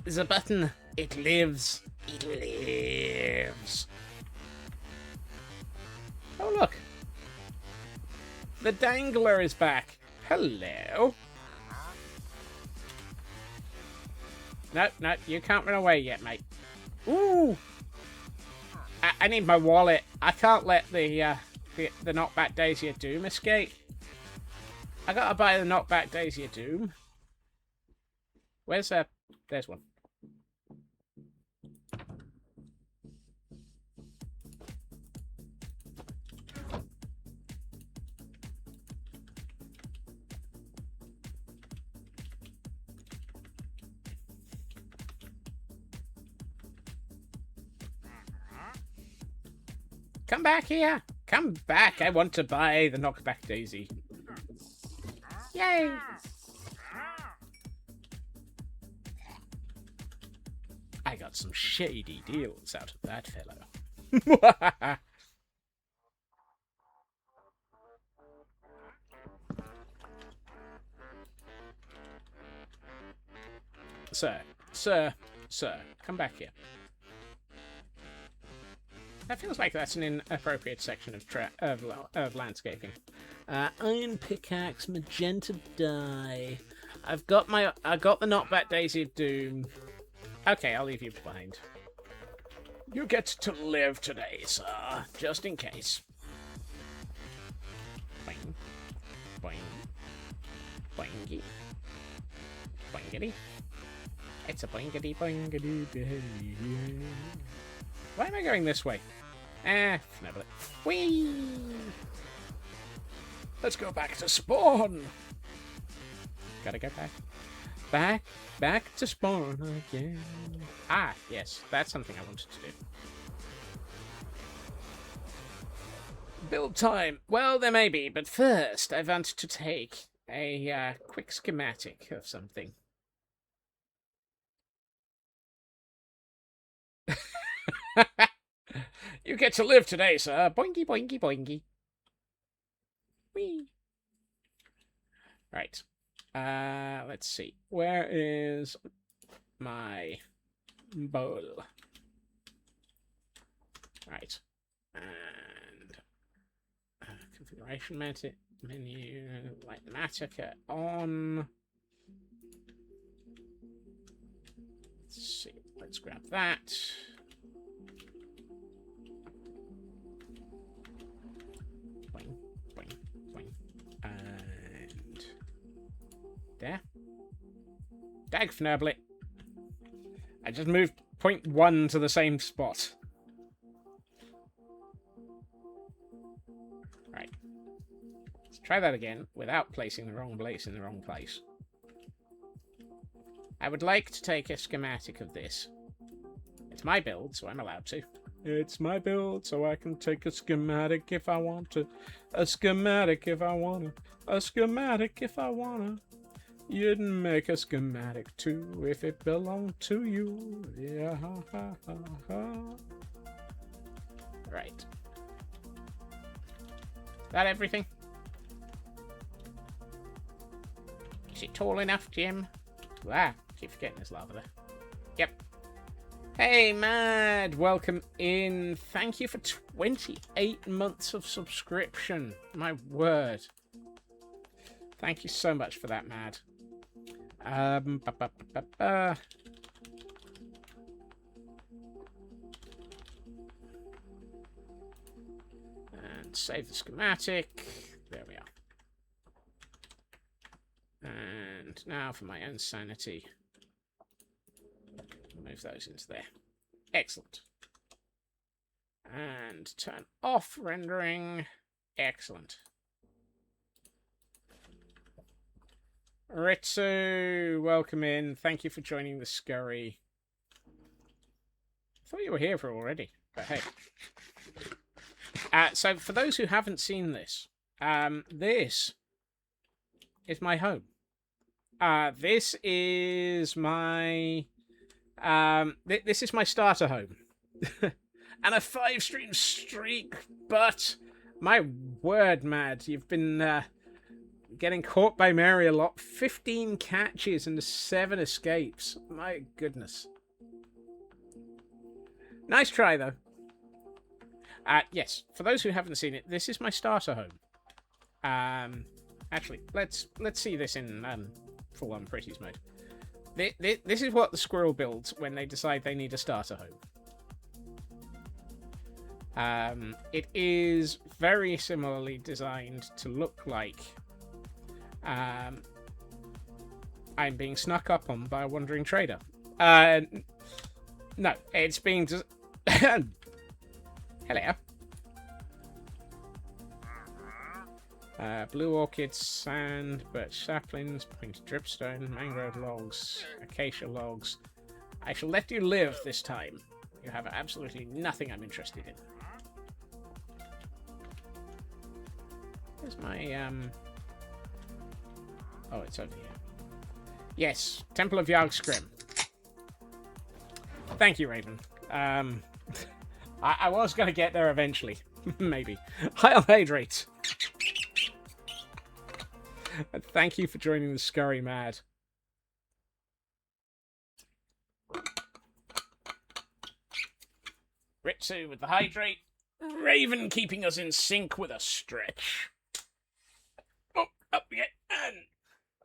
There's a button. It lives. It lives. Oh, look. The dangler is back. Hello. No, no, you can't run away yet, mate. Ooh! I need my wallet. I can't let the knockback Daisy of Doom escape. I gotta buy the knockback Daisy of Doom. Where's there's one. Come back here! Come back! I want to buy the knockback Daisy. Yay! I got some shady deals out of that fellow. Sir, come back here. That feels like that's an inappropriate section of landscaping. Iron pickaxe, magenta dye. I got the knockback Daisy of Doom. Okay, I'll leave you behind. You get to live today, sir, just in case. Boing, boing, boingy, boingity. It's a boingity boingity day. Why am I going this way? Snubble it. Whee! Let's go back to spawn! Gotta go back. Back to spawn again. Ah, yes, that's something I wanted to do. Build time. Well, there may be, but first I want to take a quick schematic of something. You get to live today, sir. Boingy, boingy, boingy. Whee. Right. Let's see. Where is my bowl? Right. And configuration menu, light the Matica on. Let's see. Let's grab that. Boing, boing, boing. And there. Dagfnablet. I just moved 0.1 to the same spot. Right. Let's try that again without placing the wrong place in the wrong place. I would like to take a schematic of this. It's my build, so I'm allowed to. It's my build, so I can take a schematic if I want to. A schematic if I want to. A schematic if I want to. You'd make a schematic too if it belonged to you. Yeah, ha, ha, ha, ha. Right. That everything? Is it tall enough, Jim? Ah, keep forgetting there's lava there. Yep. Hey, Mad! Welcome in. Thank you for 28 months of subscription. My word. Thank you so much for that, Mad. And save the schematic. There we are. And now for my own sanity. Move those into there. Excellent. And turn off rendering. Excellent. Ritsu, welcome in. Thank you for joining the scurry. I thought you were here for already, but hey. So for those who haven't seen this, this is my home. This is my This is my starter home. And a 5-stream streak, but my word, Mad, you've been getting caught by Mary a lot. 15 catches and 7 escapes. My goodness. Nice try, though. Yes, for those who haven't seen it, this is my starter home. Actually, let's see this in full-on Pretties mode. This is what the squirrel builds when they decide they need a starter home. It is very similarly designed to look like I'm being snuck up on by a wandering trader. No, it's being... Hello. Blue orchids, sand, birch saplings, pointed dripstone, mangrove logs, acacia logs. I shall let you live this time. You have absolutely nothing I'm interested in. Where's my, Oh, it's over here. Yes, Temple of Yogg-Skrim. Thank you, Raven. I was going to get there eventually. Maybe. I'll hydrate. And thank you for joining the Scurry Mad. Ritsu with the hydrate. Raven keeping us in sync with a stretch. Oh, up we get. And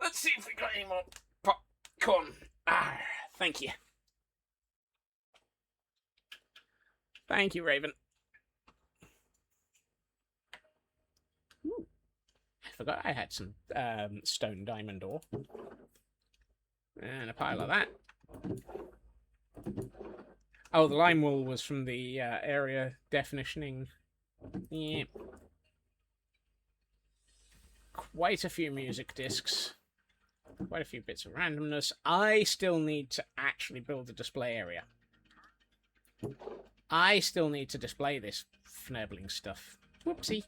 let's see if we got any more popcorn. Thank you. Thank you, Raven. Ooh. I forgot I had some stone diamond ore. And a pile of that. Oh, the lime wool was from the area definitioning. Yeah. Quite a few music discs. Quite a few bits of randomness. I still need to actually build a display area. I still need to display this fnebling stuff. Whoopsie.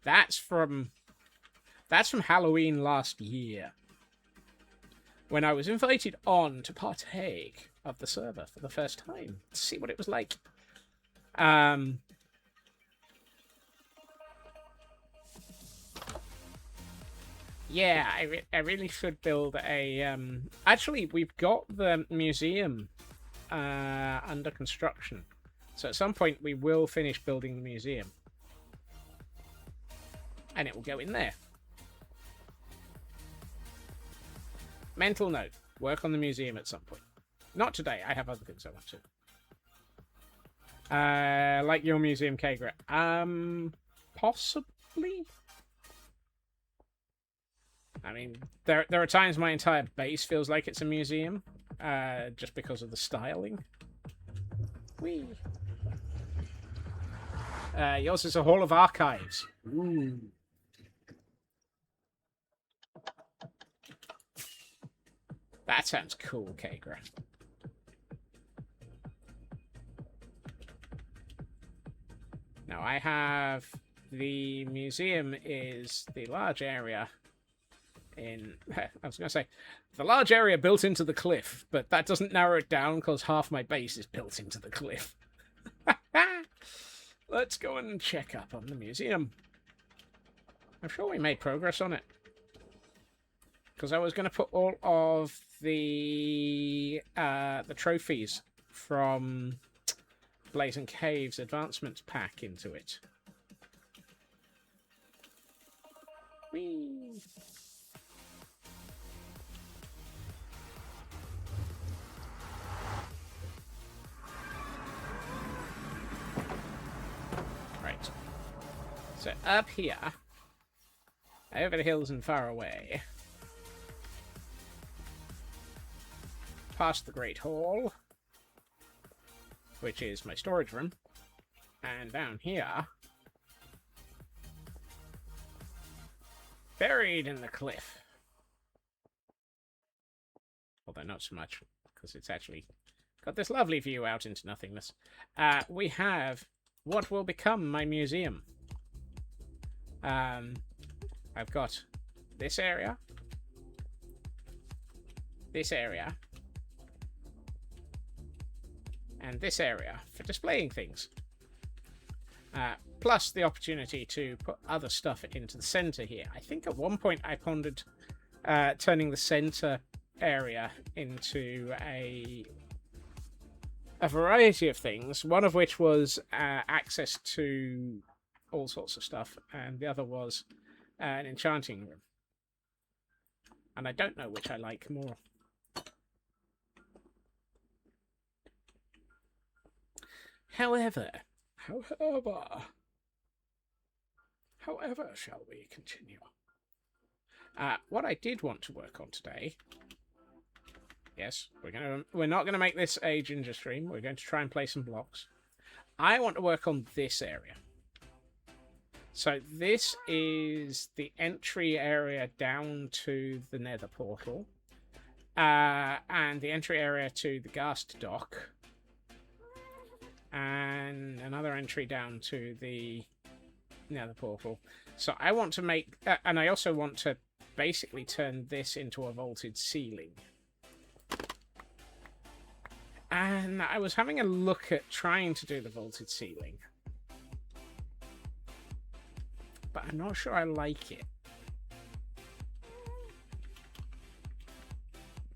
That's from Halloween last year. When I was invited on to partake of the server for the first time. To see what it was like. Yeah, I really should build a... Actually, we've got the museum under construction. So at some point we will finish building the museum. And it will go in there. Mental note. Work on the museum at some point. Not today. I have other things I want to. Like your museum, Kagra. Possibly? I mean, there are times my entire base feels like it's a museum. Just because of the styling. Whee! Yours is a hall of archives. Ooh. That sounds cool, Kagra. Now I have... The museum is the large area in... I was going to say, the large area built into the cliff, but that doesn't narrow it down because half my base is built into the cliff. Let's go and check up on the museum. I'm sure we made progress on it. Because I was going to put all of the trophies from Blazing Caves Advancements Pack into it. Whee! Right. So up here, over the hills and far away, past the Great Hall, which is my storage room, and down here, buried in the cliff. Although not so much, because it's actually got this lovely view out into nothingness. We have what will become my museum. I've got this area, and this area for displaying things. Plus the opportunity to put other stuff into the center here. I think at one point I pondered turning the center area into a variety of things, one of which was access to all sorts of stuff, and the other was an enchanting room. And I don't know which I like more. However, shall we continue? What I did want to work on today. Yes, we're not gonna make this a ginger stream. We're going to try and play some blocks. I want to work on this area. So this is the entry area down to the nether portal. And the entry area to the ghast dock. And another entry down to the nether portal. So I want to make... and I also want to basically turn this into a vaulted ceiling. And I was having a look at trying to do the vaulted ceiling. But I'm not sure I like it.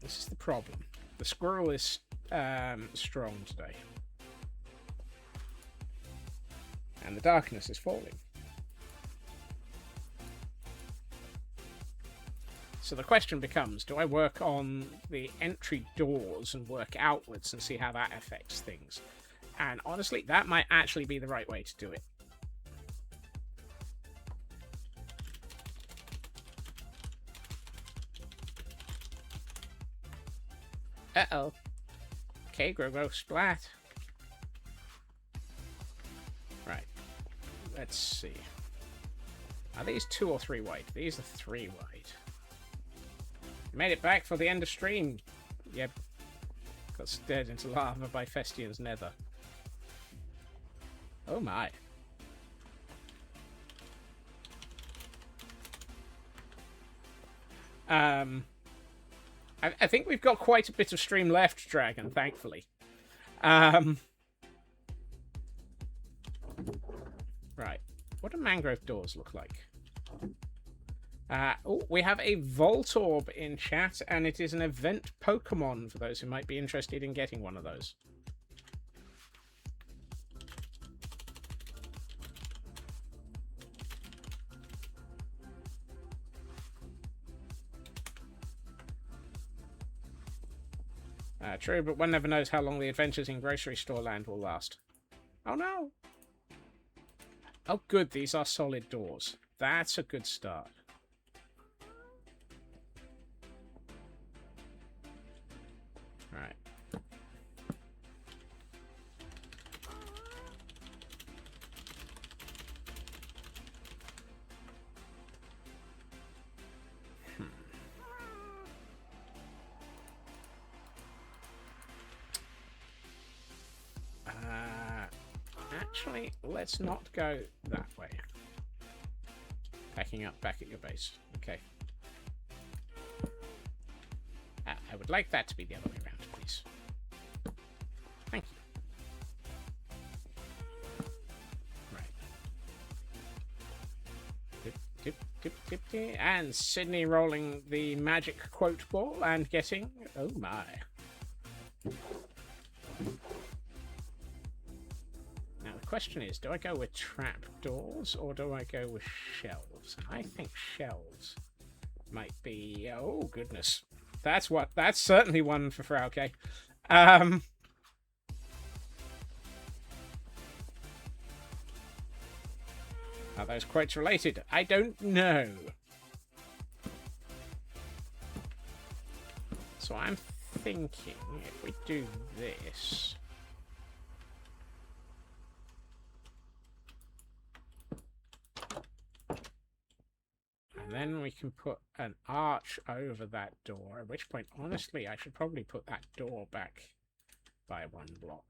This is the problem. The squirrel is strong today. And the darkness is falling. So the question becomes, do I work on the entry doors and work outwards and see how that affects things? And honestly, that might actually be the right way to do it. Uh-oh. Okay, grow, splat. Right. Let's see. Are these 2 or 3 wide? These are 3 wide. Made it back for the end of stream. Yep. Got stared into lava by Festian's nether. Oh my. I think we've got quite a bit of stream left, Dragon, thankfully. Right. What do mangrove doors look like? Oh, we have a Vault Orb in chat, and it is an event Pokemon for those who might be interested in getting one of those. True, but one never knows how long the adventures in grocery store land will last. Oh no! Oh good, these are solid doors. That's a good start. Right. Actually, let's not go that way. Backing up back at your base. Okay. I would like that to be the other way around, please. Thank you. Right. Dip, dip, dip, dip. And Sydney rolling the magic quote ball and getting... Oh my. Now the question is, do I go with trapdoors or do I go with shelves? I think shelves might be... Oh goodness. That's certainly one for Frauke. Are those quotes related? I don't know. So I'm thinking if we do this... And then we can put an arch over that door, at which point, honestly, I should probably put that door back by 1 block.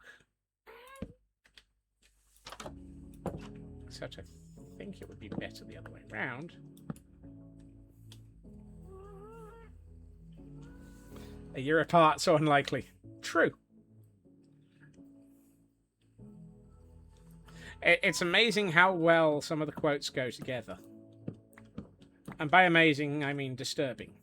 Except I think it would be better the other way around. A year apart, so unlikely. True. It's amazing how well some of the quotes go together. And by amazing, I mean disturbing.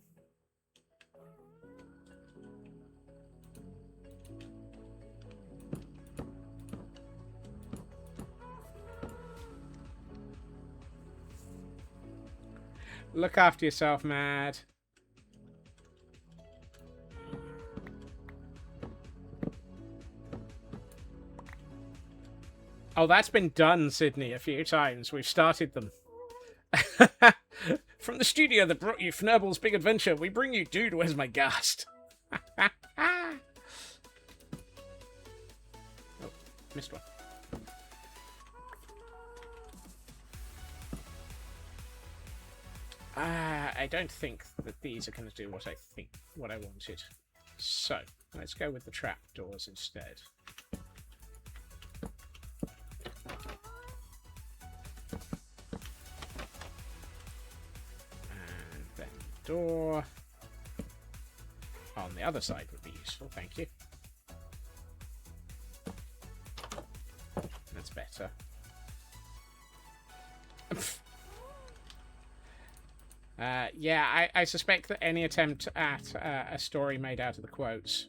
Look after yourself, Mad. Oh, that's been done, Sydney, a few times. We've started them. From the studio that brought you Fnurble's Big Adventure, we bring you Dude, Where's My Ghast? Oh, missed one. I don't think that these are going to do what I wanted. So, let's go with the trapdoors instead. And then door on the other side would be useful, thank you. That's better. Yeah, I suspect that any attempt at a story made out of the quotes.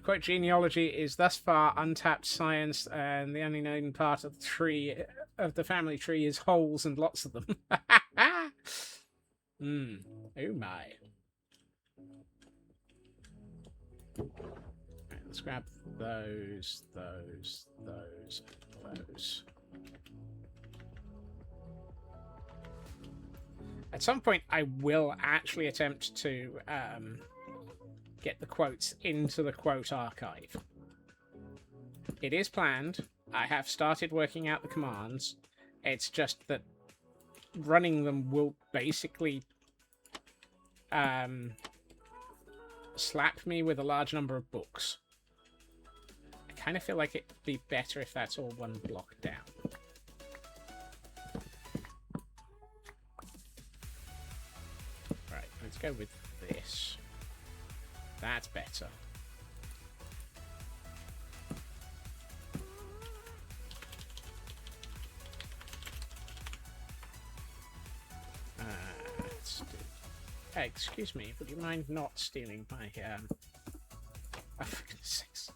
Quote genealogy is thus far untapped science, and the only known part of the tree of the family tree is holes and lots of them. Oh my. Right, let's grab those. At some point, I will actually attempt to get the quotes into the quote archive. It is planned. I have started working out the commands. It's just that running them will basically slap me with a large number of books. I kind of feel like it'd be better if that's all one block down. Right, let's go with this. That's better. Let's do... Hey, excuse me, would you mind not stealing my, oh, for goodness sakes.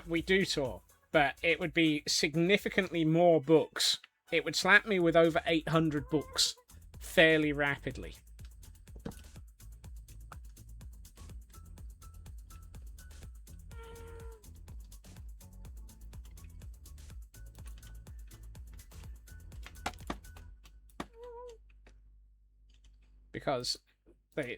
We do talk, but it would be significantly more books. It would slap me with over 800 books fairly rapidly. Because the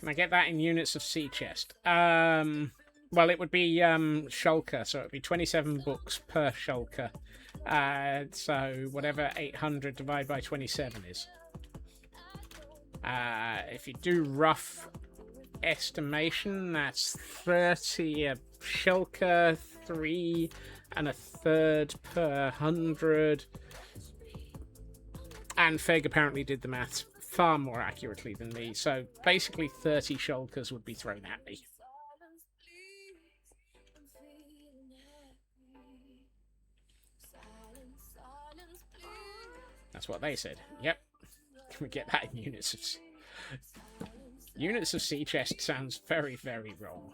Can I get that in units of sea chest? Well, it would be shulker, so it would be 27 books per shulker. So whatever 800 divided by 27 is. If you do rough estimation, that's 30 a shulker, 3 1/3 per 100. And Feg apparently did the maths far more accurately than me, so basically 30 shulkers would be thrown at me. That's what they said. Yep. Can we get that in units of... Units of sea chest sounds very, very wrong.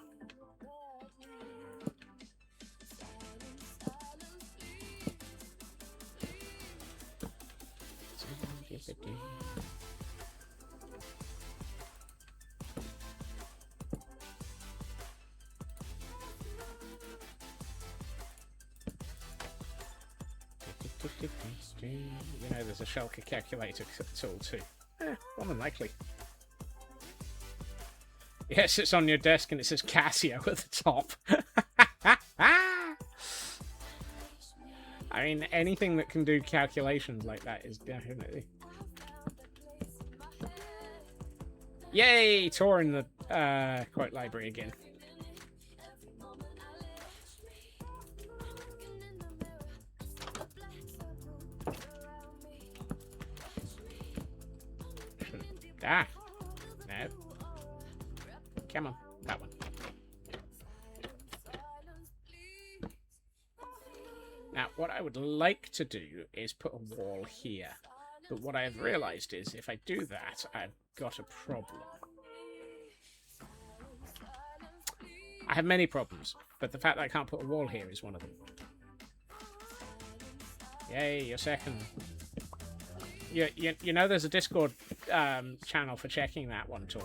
You know, there's a shulker calculator tool too. More than likely. Yes, it's on your desk and it says Casio at the top. I mean, anything that can do calculations like that is definitely... Yay! Tour in the quote library again. Ah. No. Come on. That one. Now, what I would like to do is put a wall here. But what I have realised is if I do that, I've got a problem. I have many problems, but the fact that I can't put a wall here is one of them. Yay, you're second. You know there's a Discord channel for checking that one, Tor.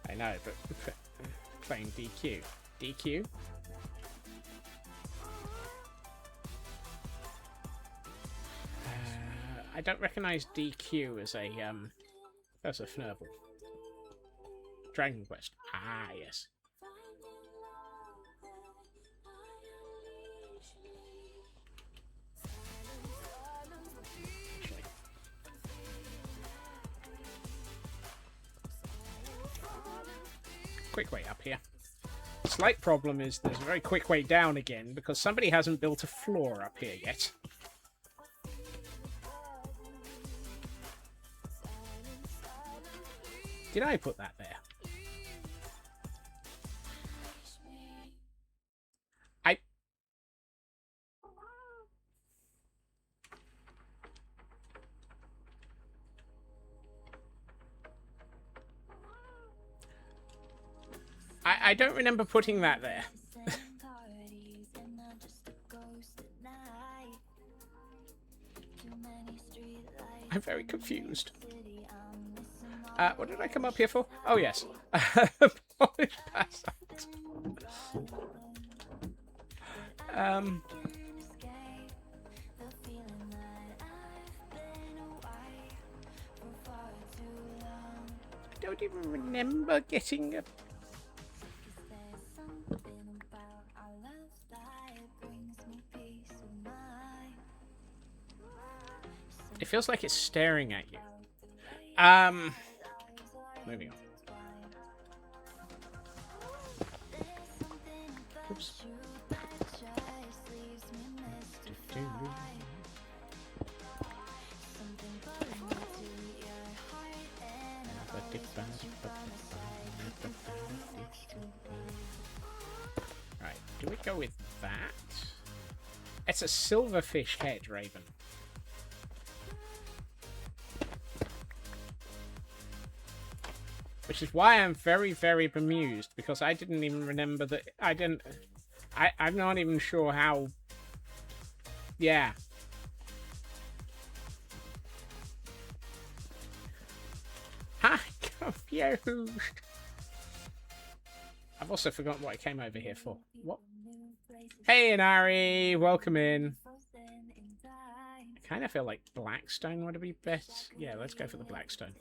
I know, but playing DQ. DQ? I don't recognise DQ as a Fnurble. Dragon Quest. Ah, yes. Actually. Quick way up here. Slight problem is there's a very quick way down again because somebody hasn't built a floor up here yet. Did I put that there? I don't remember putting that there. I'm very confused. What did I come up here for? Oh, yes. Polish passant. I don't even remember getting a... It feels like it's staring at you. Moving on. Oops. Right, do we go with that? It's a silverfish head, Raven. Which is why I'm very, very bemused, because I didn't even remember that... I'm not even sure how... Yeah. I'm confused. I've also forgotten what I came over here for. What? Hey, Inari! Welcome in. I kind of feel like Blackstone would be best. Yeah, let's go for the Blackstone.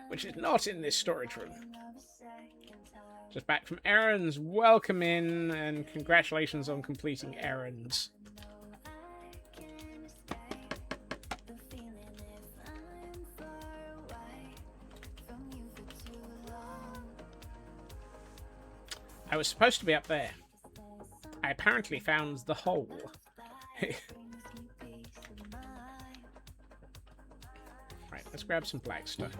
Which is not in this storage room. Just back from errands. Welcome in, and congratulations on completing errands. I was supposed to be up there. I apparently found the hole. Right, let's grab some Blackstone.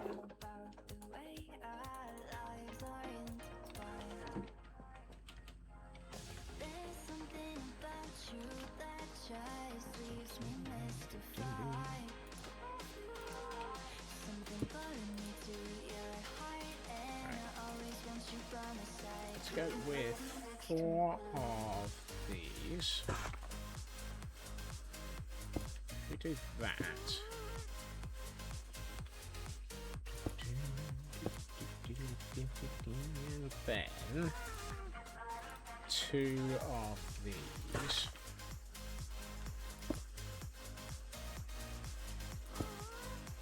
Let's go with 4 of these. If we do that. And then 2 of these.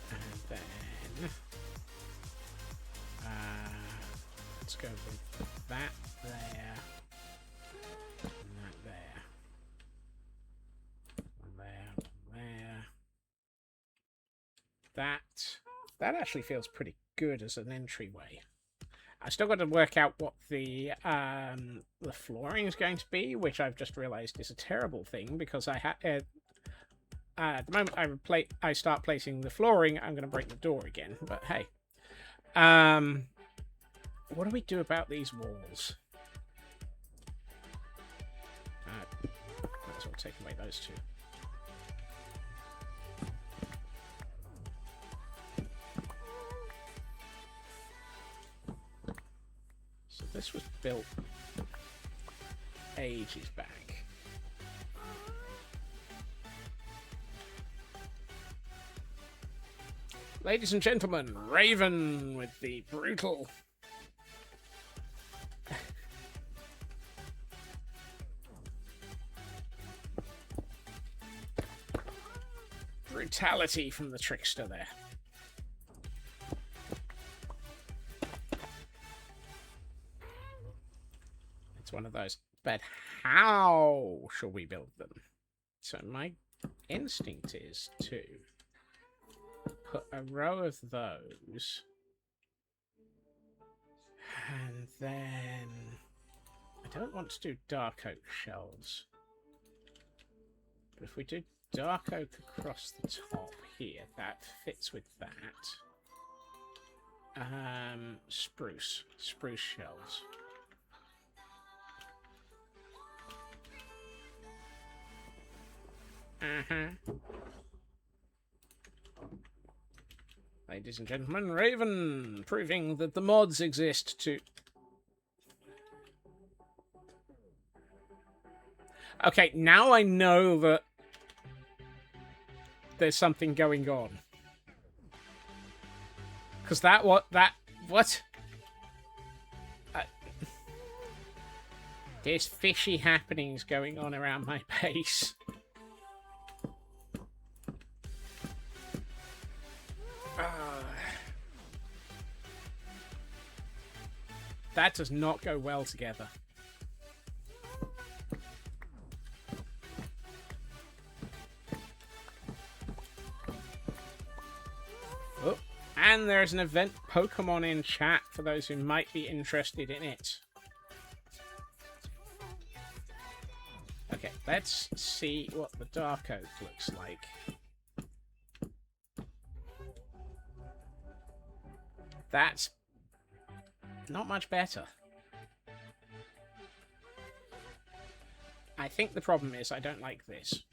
And then let's go with that there. And that there. One there, one there. That actually feels pretty good as an entryway. I still got to work out what the flooring is going to be, which I've just realised is a terrible thing because I at the moment I start placing the flooring, I'm going to break the door again. But hey, what do we do about these walls? Might as well take away those two. So this was built ages back. Ladies and gentlemen, Raven with the brutal brutality from the trickster there. It's one of those. But how shall we build them? So my instinct is to put a row of those, and then I don't want to do dark oak shelves, but if we do dark oak across the top here, that fits with that. Spruce shelves. Ladies and gentlemen, Raven, proving that the mods exist to... Okay, now I know that there's something going on. Because what? There's fishy happenings going on around my base. That does not go well together. Oh, and there's an event Pokemon in chat for those who might be interested in it. Okay, let's see what the Dark Oak looks like. That's not much better. I think the problem is I don't like this.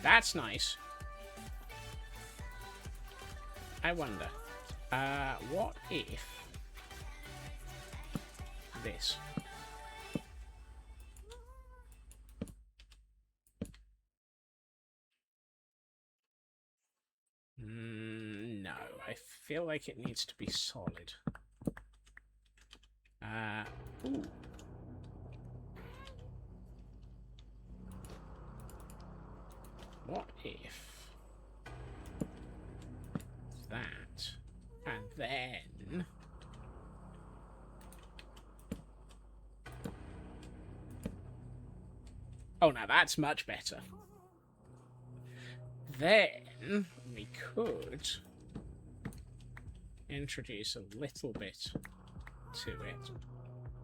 That's nice. I wonder, what if this? No, I feel like it needs to be solid. Ooh. What if that, and then oh, now that's much better. Then we could introduce a little bit to it,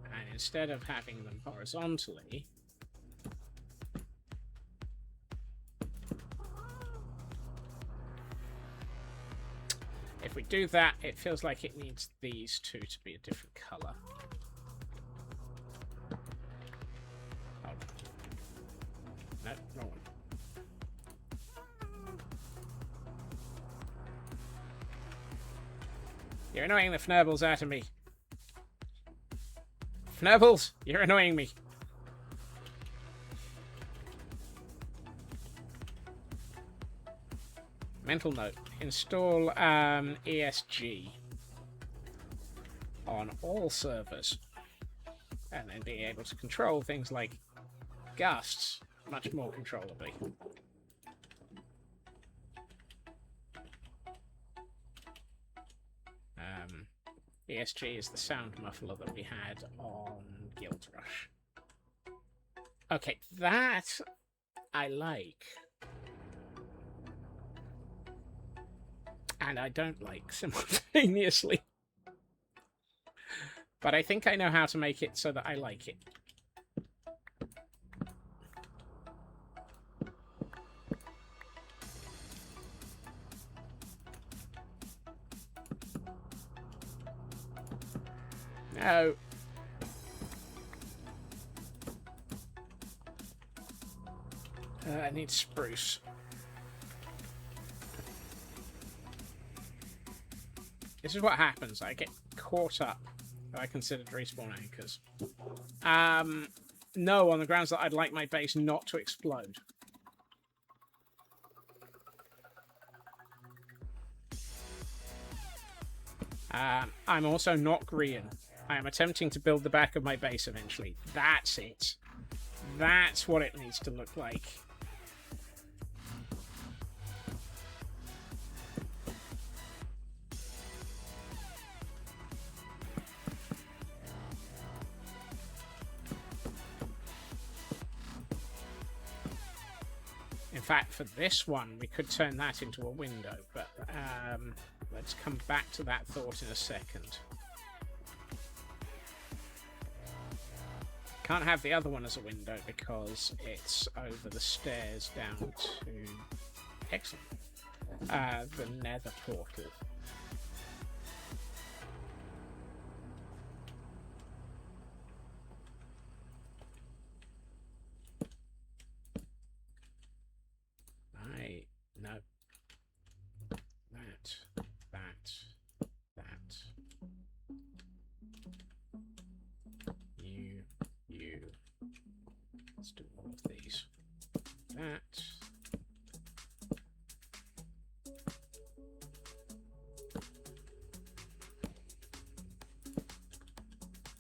and instead of having them horizontally, if we do that, it feels like it needs these two to be a different color. Hold on. No, wrong one. You're annoying the Fnurbles out of me. Fnurbles, you're annoying me. Mental note. Install ESG on all servers. And then being able to control things like gusts much more controllably. ESG is the sound muffler that we had on Guild Rush. Okay, that I like. And I don't like simultaneously. But I think I know how to make it so that I like it. No. I need spruce. This is what happens. I get caught up. I considered respawn anchors. No, on the grounds that I'd like my base not to explode. I'm also not green. I am attempting to build the back of my base eventually. That's it. That's what it needs to look like. In fact, for this one, we could turn that into a window, but let's come back to that thought in a second. Can't have the other one as a window because it's over the stairs down to... Excellent. The nether portal. No. That. You. Let's do all of these. That.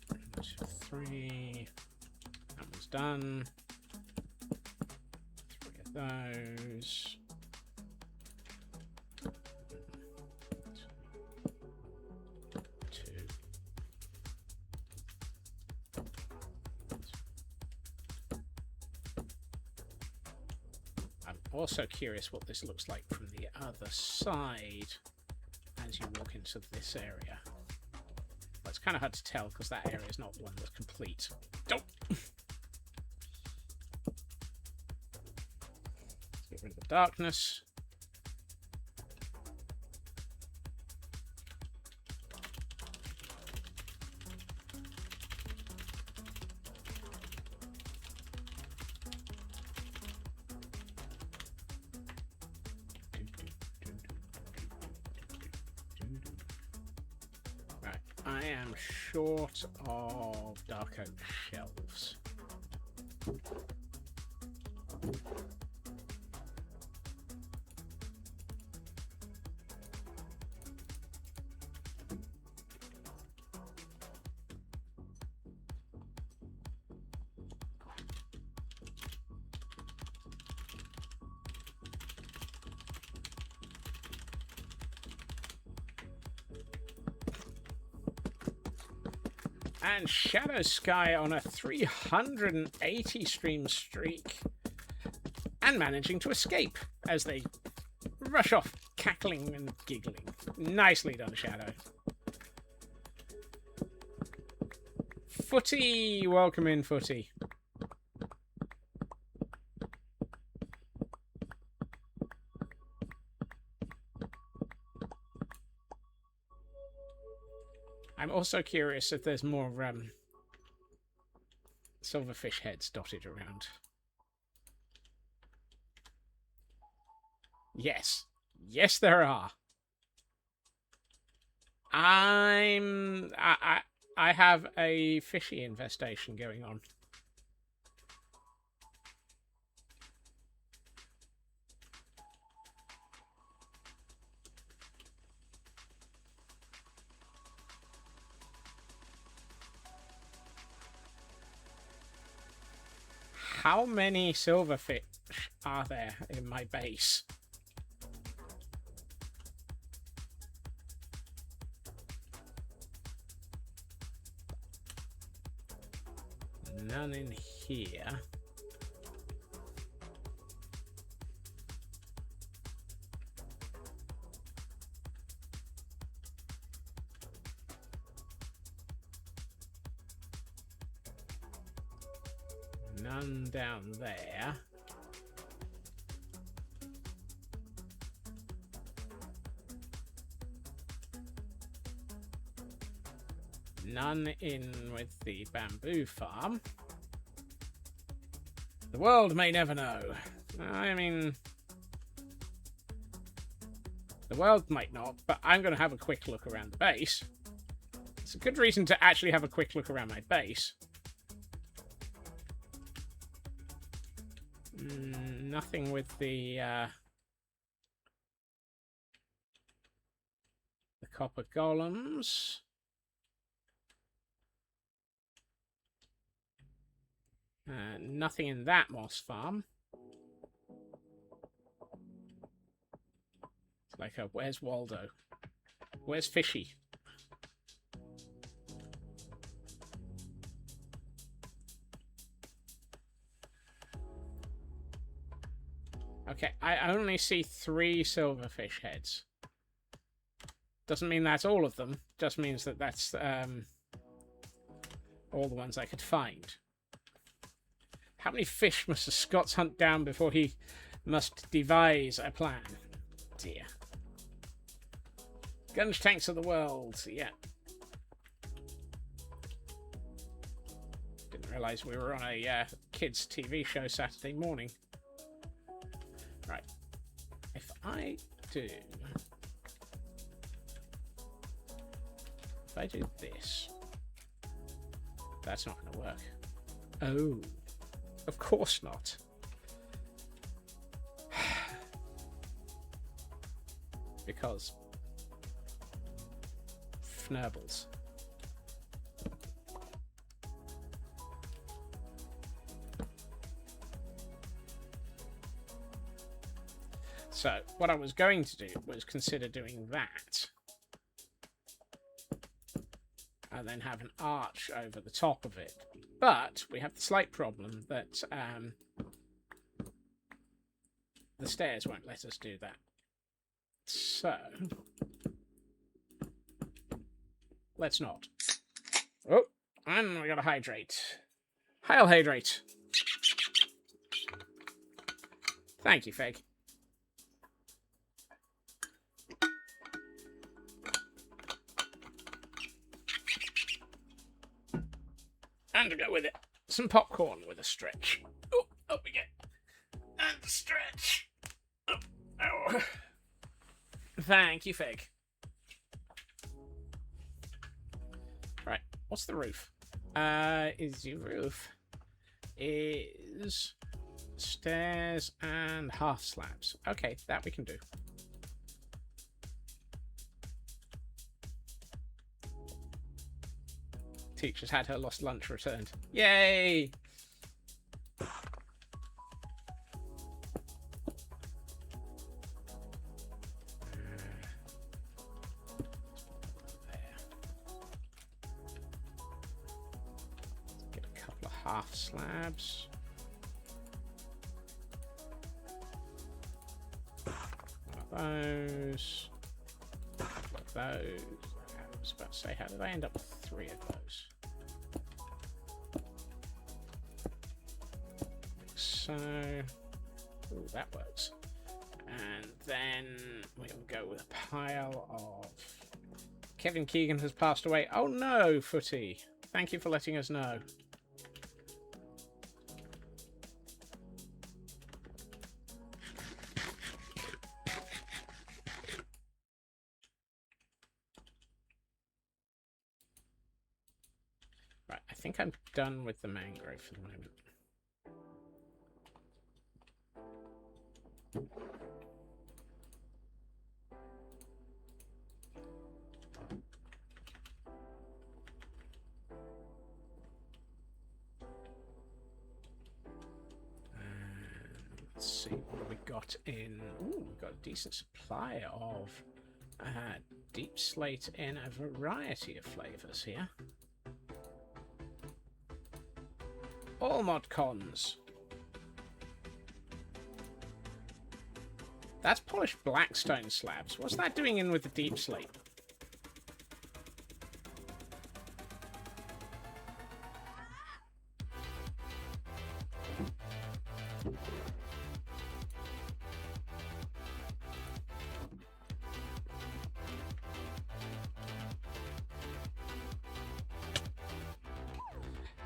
One, two, three. That one's done. 3 of those. Also curious what this looks like from the other side as you walk into this area. Well, it's kind of hard to tell because that area is not one that's complete. Don't! Let's get rid of the darkness. I am short of dark oak shelves. And Shadow Sky on a 380 stream streak and managing to escape as they rush off cackling and giggling. Nicely done, Shadow. Footy, welcome in, Footy. I'm also curious if there's more silverfish heads dotted around. Yes. Yes, there are. I have a fishy infestation going on. How many silverfish are there in my base? None in here. None down there. None in with the bamboo farm. The world may never know. I mean, the world might not, but I'm going to have a quick look around the base. It's a good reason to actually have a quick look around my base. Nothing with the copper golems. Nothing in that moss farm. It's like a, where's Waldo? Where's Fishy? Okay, I only see 3 silverfish heads. Doesn't mean that's all of them. Just means that that's all the ones I could find. How many fish must the Scots hunt down before he must devise a plan? Dear. Guns, tanks of the world. Yeah. Didn't realise we were on a kids' TV show Saturday morning. Right. If I do this, that's not going to work. Oh. Of course not. Because Fnurbles. So, what I was going to do was consider doing that. And then have an arch over the top of it. But we have the slight problem that the stairs won't let us do that. So, let's not. Oh, and we gotta hydrate. Hail hydrate. Thank you, Fig. And to go with it, some popcorn with a stretch. Oh, up we get. And a stretch. Oh, oh. Thank you, Fig. Right, what's the roof? Is the roof is stairs and half slabs. Okay, that we can do. Teacher's had her lost lunch returned. Yay! Get a couple of half slabs. One of those. One of those. I was about to say, how did I end up with 3 of those? So, ooh, that works. And then we'll go with a pile of... Kevin Keegan has passed away. Oh no, Footy. Thank you for letting us know. Right, I think I'm done with the mangrove for the moment. Let's see, what have we got in? Ooh, we've got a decent supply of deep slate in a variety of flavours here. All mod cons. That's polished blackstone slabs. What's that doing in with the deep slate?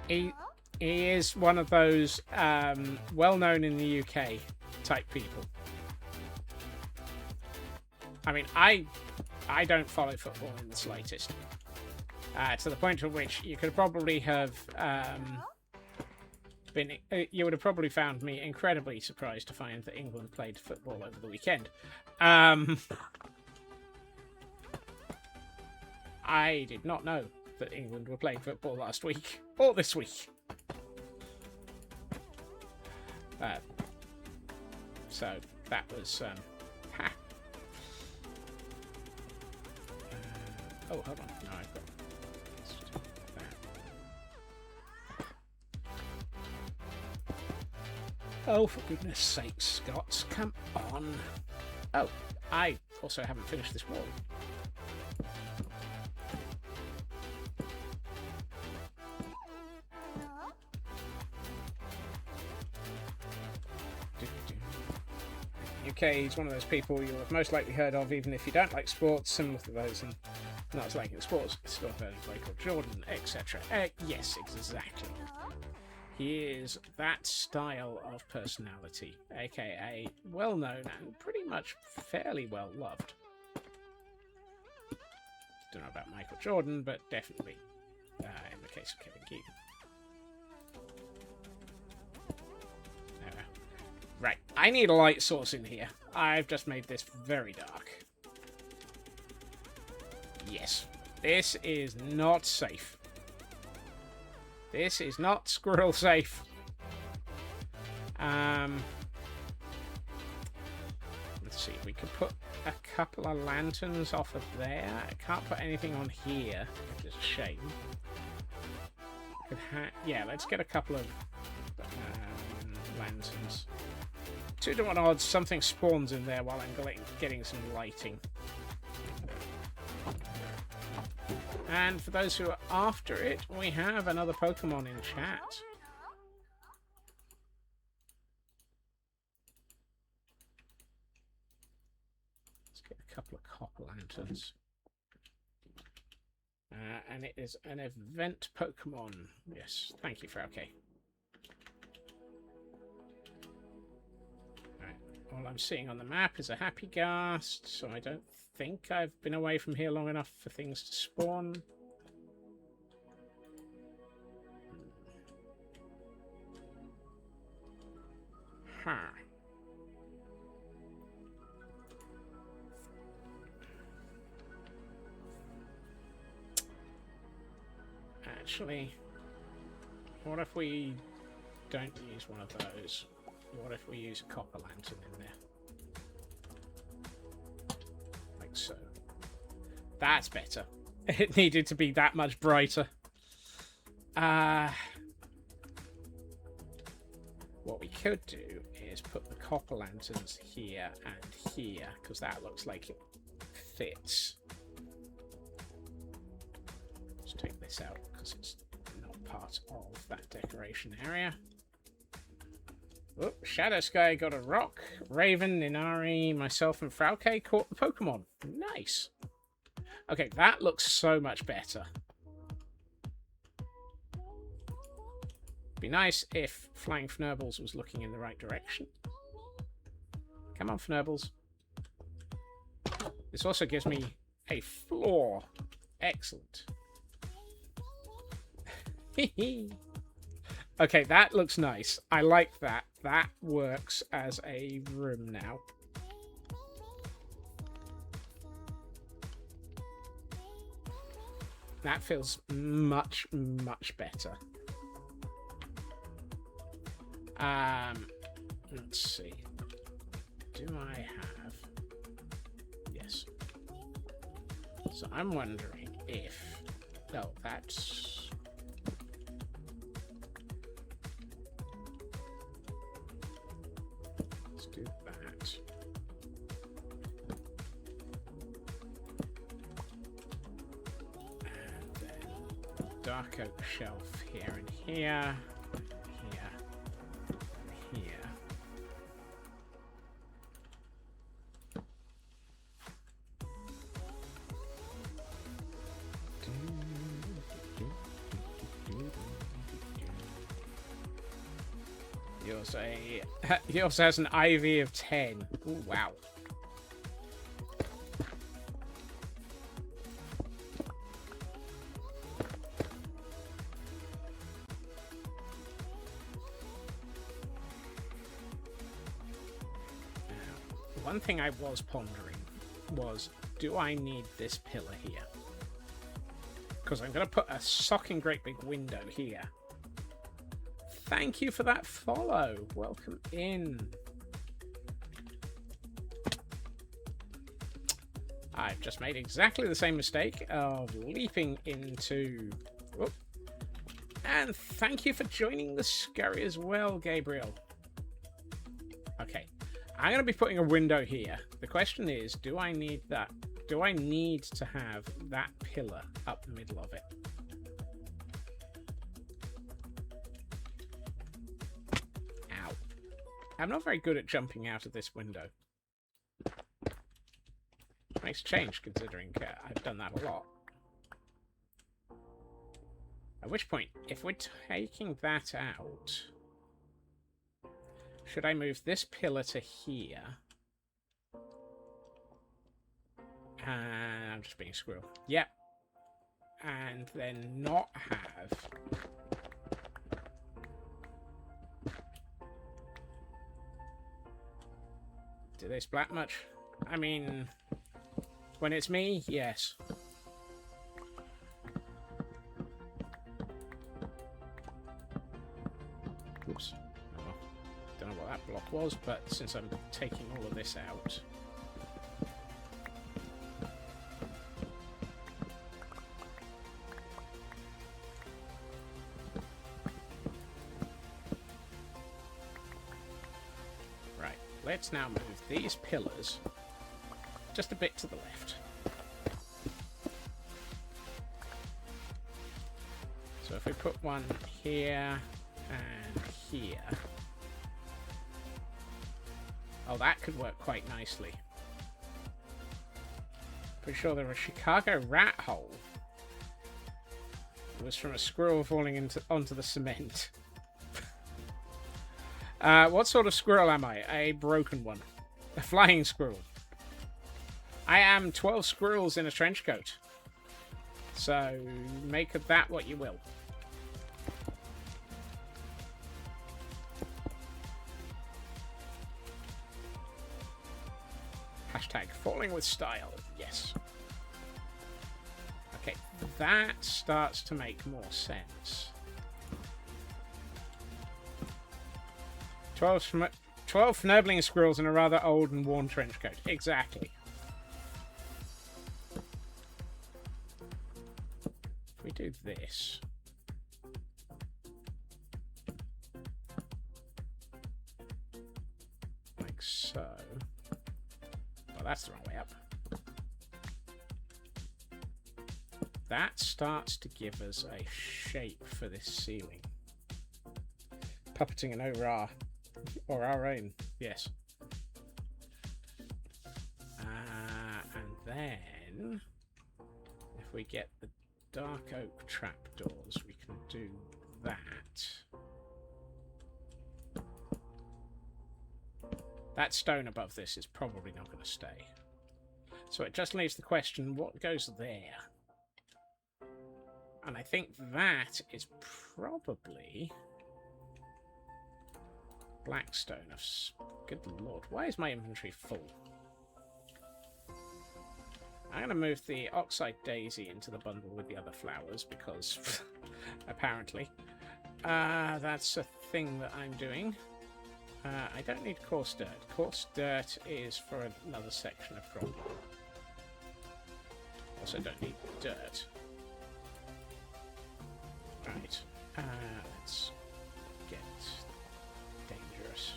He is one of those well-known in the UK type people. I mean, I don't follow football in the slightest. To the point at which you could probably have you would have probably found me incredibly surprised to find that England played football over the weekend. I did not know that England were playing football last week or this week. So that was ha. Oh, hold on. No, I've got. Let's just do that. Oh, for goodness sakes, Scots, come on. Oh, I also haven't finished this wall. UK, he's one of those people you'll have most likely heard of, even if you don't like sports, similar to those and not liking sports, still heard of Michael Jordan, etc. Yes, exactly. He is that style of personality, aka well-known and pretty much fairly well-loved. Don't know about Michael Jordan, but definitely in the case of Kevin Keegan. Right, I need a light source in here. I've just made this very dark. Yes, this is not safe. This is not squirrel safe. Let's see, we could put a couple of lanterns off of there. I can't put anything on here, which is a shame. Yeah, let's get a couple of lanterns. 2 to 1 odds, something spawns in there while I'm getting some lighting. And for those who are after it, we have another Pokemon in chat. Let's get a couple of copper lanterns. And it is an event Pokemon. Yes, thank you, Frauke. All I'm seeing on the map is a Happy Ghast, so I don't think I've been away from here long enough for things to spawn. Huh. Actually, what if we don't use one of those? What if we use a copper lantern in there? Like so. That's better. It needed to be that much brighter. What we could do is put the copper lanterns here and here, because that looks like it fits. Let's take this out, because it's not part of that decoration area. Oh, Shadow Sky got a rock. Raven, Inari, myself, and Frauke caught the Pokemon. Nice. Okay, that looks so much better. Be nice if Flying Fnurbles was looking in the right direction. Come on, Fnurbles. This also gives me a floor. Excellent. Okay, that looks nice. I like that. That works as a room now. That feels much, much better. Let's see. Do I have... Yes. So I'm wondering if... Oh, that's... Let's do that. And then dark oak shelf here and here. has a he also has an IV of 10. Ooh, wow. One thing I was pondering was, do I need this pillar here? Because I'm going to put a socking great big window here. Thank you for that follow. Welcome in. I've just made exactly the same mistake of leaping into... Whoop. And thank you for joining the scurry as well, Gabriel. Okay. I'm going to be putting a window here. The question is, do I need that? Do I need to have that pillar up the middle of it? Ow. I'm not very good at jumping out of this window. Nice change, considering I've done that a lot. At which point, if we're taking that out... Should I move this pillar to here? And I'm just being a squirrel. Yep. And then not have... Do they splat much? I mean, when it's me, yes. Oops. Don't know what that block was, but since I'm taking all of this out... Right, let's now move these pillars just a bit to the left. So if we put one here and here... Oh, that could work quite nicely. Pretty sure there was a Chicago rat hole. It was from a squirrel falling onto the cement. What sort of squirrel am I? A broken one. A flying squirrel. I am 12 squirrels in a trench coat. So, make of that what you will. Hashtag falling with style. Yes. Okay, that starts to make more sense. 12 fnurgling squirrels in a rather old and worn trench coat. Exactly. If we do this... like so... Well, that's the wrong way up. That starts to give us a shape for this ceiling. Puppeting an ORA. Or our own, yes. And then, if we get the dark oak trapdoors, we can do that. That stone above this is probably not going to stay. So it just leaves the question, what goes there? And I think that is probably... Blackstone of... Good lord, why is my inventory full? I'm going to move the Oxide Daisy into the bundle with the other flowers, because... apparently. That's a thing that I'm doing. I don't need coarse dirt. Coarse dirt is for another section of crop. Also don't need dirt. Right. Let's get dangerous.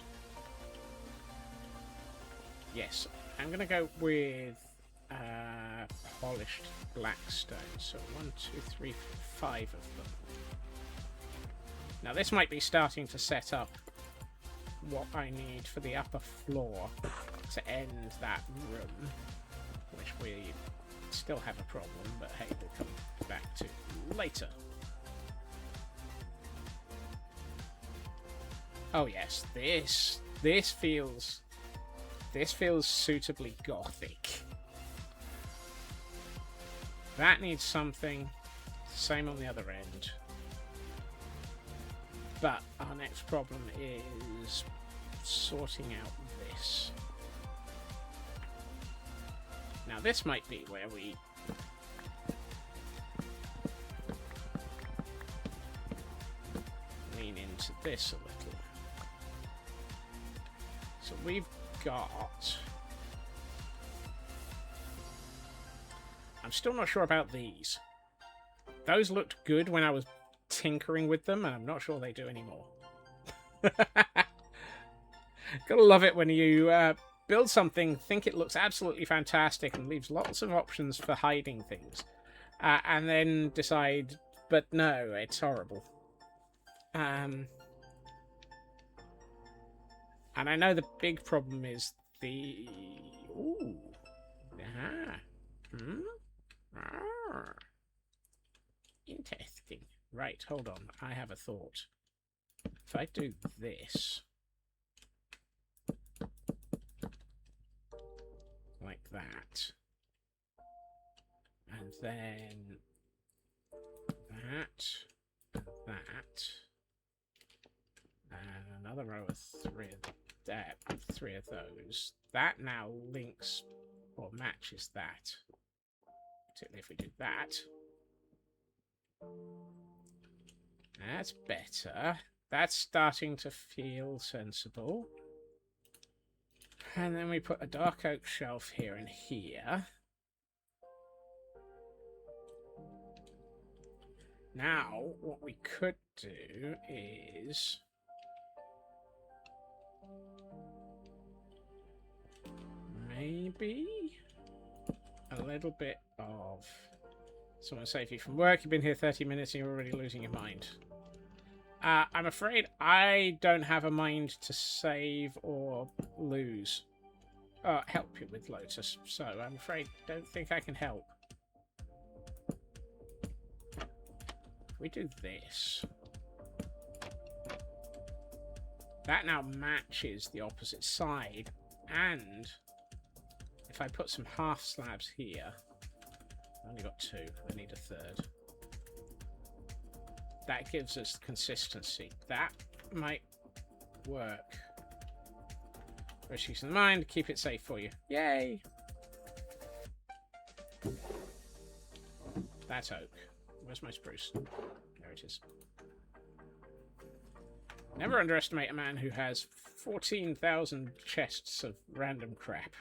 Yes, I'm going to go with polished blackstone. So 1, 2, 3, 5 of them. Now this might be starting to set up what I need for the upper floor to end that room, which we still have a problem, but hey, we'll come back to later. Oh yes, this feels suitably gothic. That needs something. Same on the other end. But our next problem is sorting out this. Now this might be where we lean into this a little. So we've got... I'm still not sure about these. Those looked good when I was tinkering with them, and I'm not sure they do anymore. Gotta love it when you build something, think it looks absolutely fantastic, and leaves lots of options for hiding things, and then decide, but no, it's horrible. And I know the big problem is the... Ooh. Ah. Hmm? Ah. Interesting. Right, hold on. I have a thought. If I do this... like that. And then... that. And that. And another row of three of those. That now links or matches that. Particularly if we do that. That's better. That's starting to feel sensible. And then we put a dark oak shelf here and here. Now, what we could do is... maybe a little bit of... someone save you from work. You've been here 30 minutes and you're already losing your mind. I'm afraid I don't have a mind to save or lose. Help you with, Lotus. So I'm afraid don't think I can help. If we do this... that now matches the opposite side. And if I put some half slabs here... I've only got two. I need a third. That gives us consistency. That might work. First use of the mind. Keep it safe for you. Yay! That's oak. Where's my spruce? There it is. Never underestimate a man who has 14,000 chests of random crap.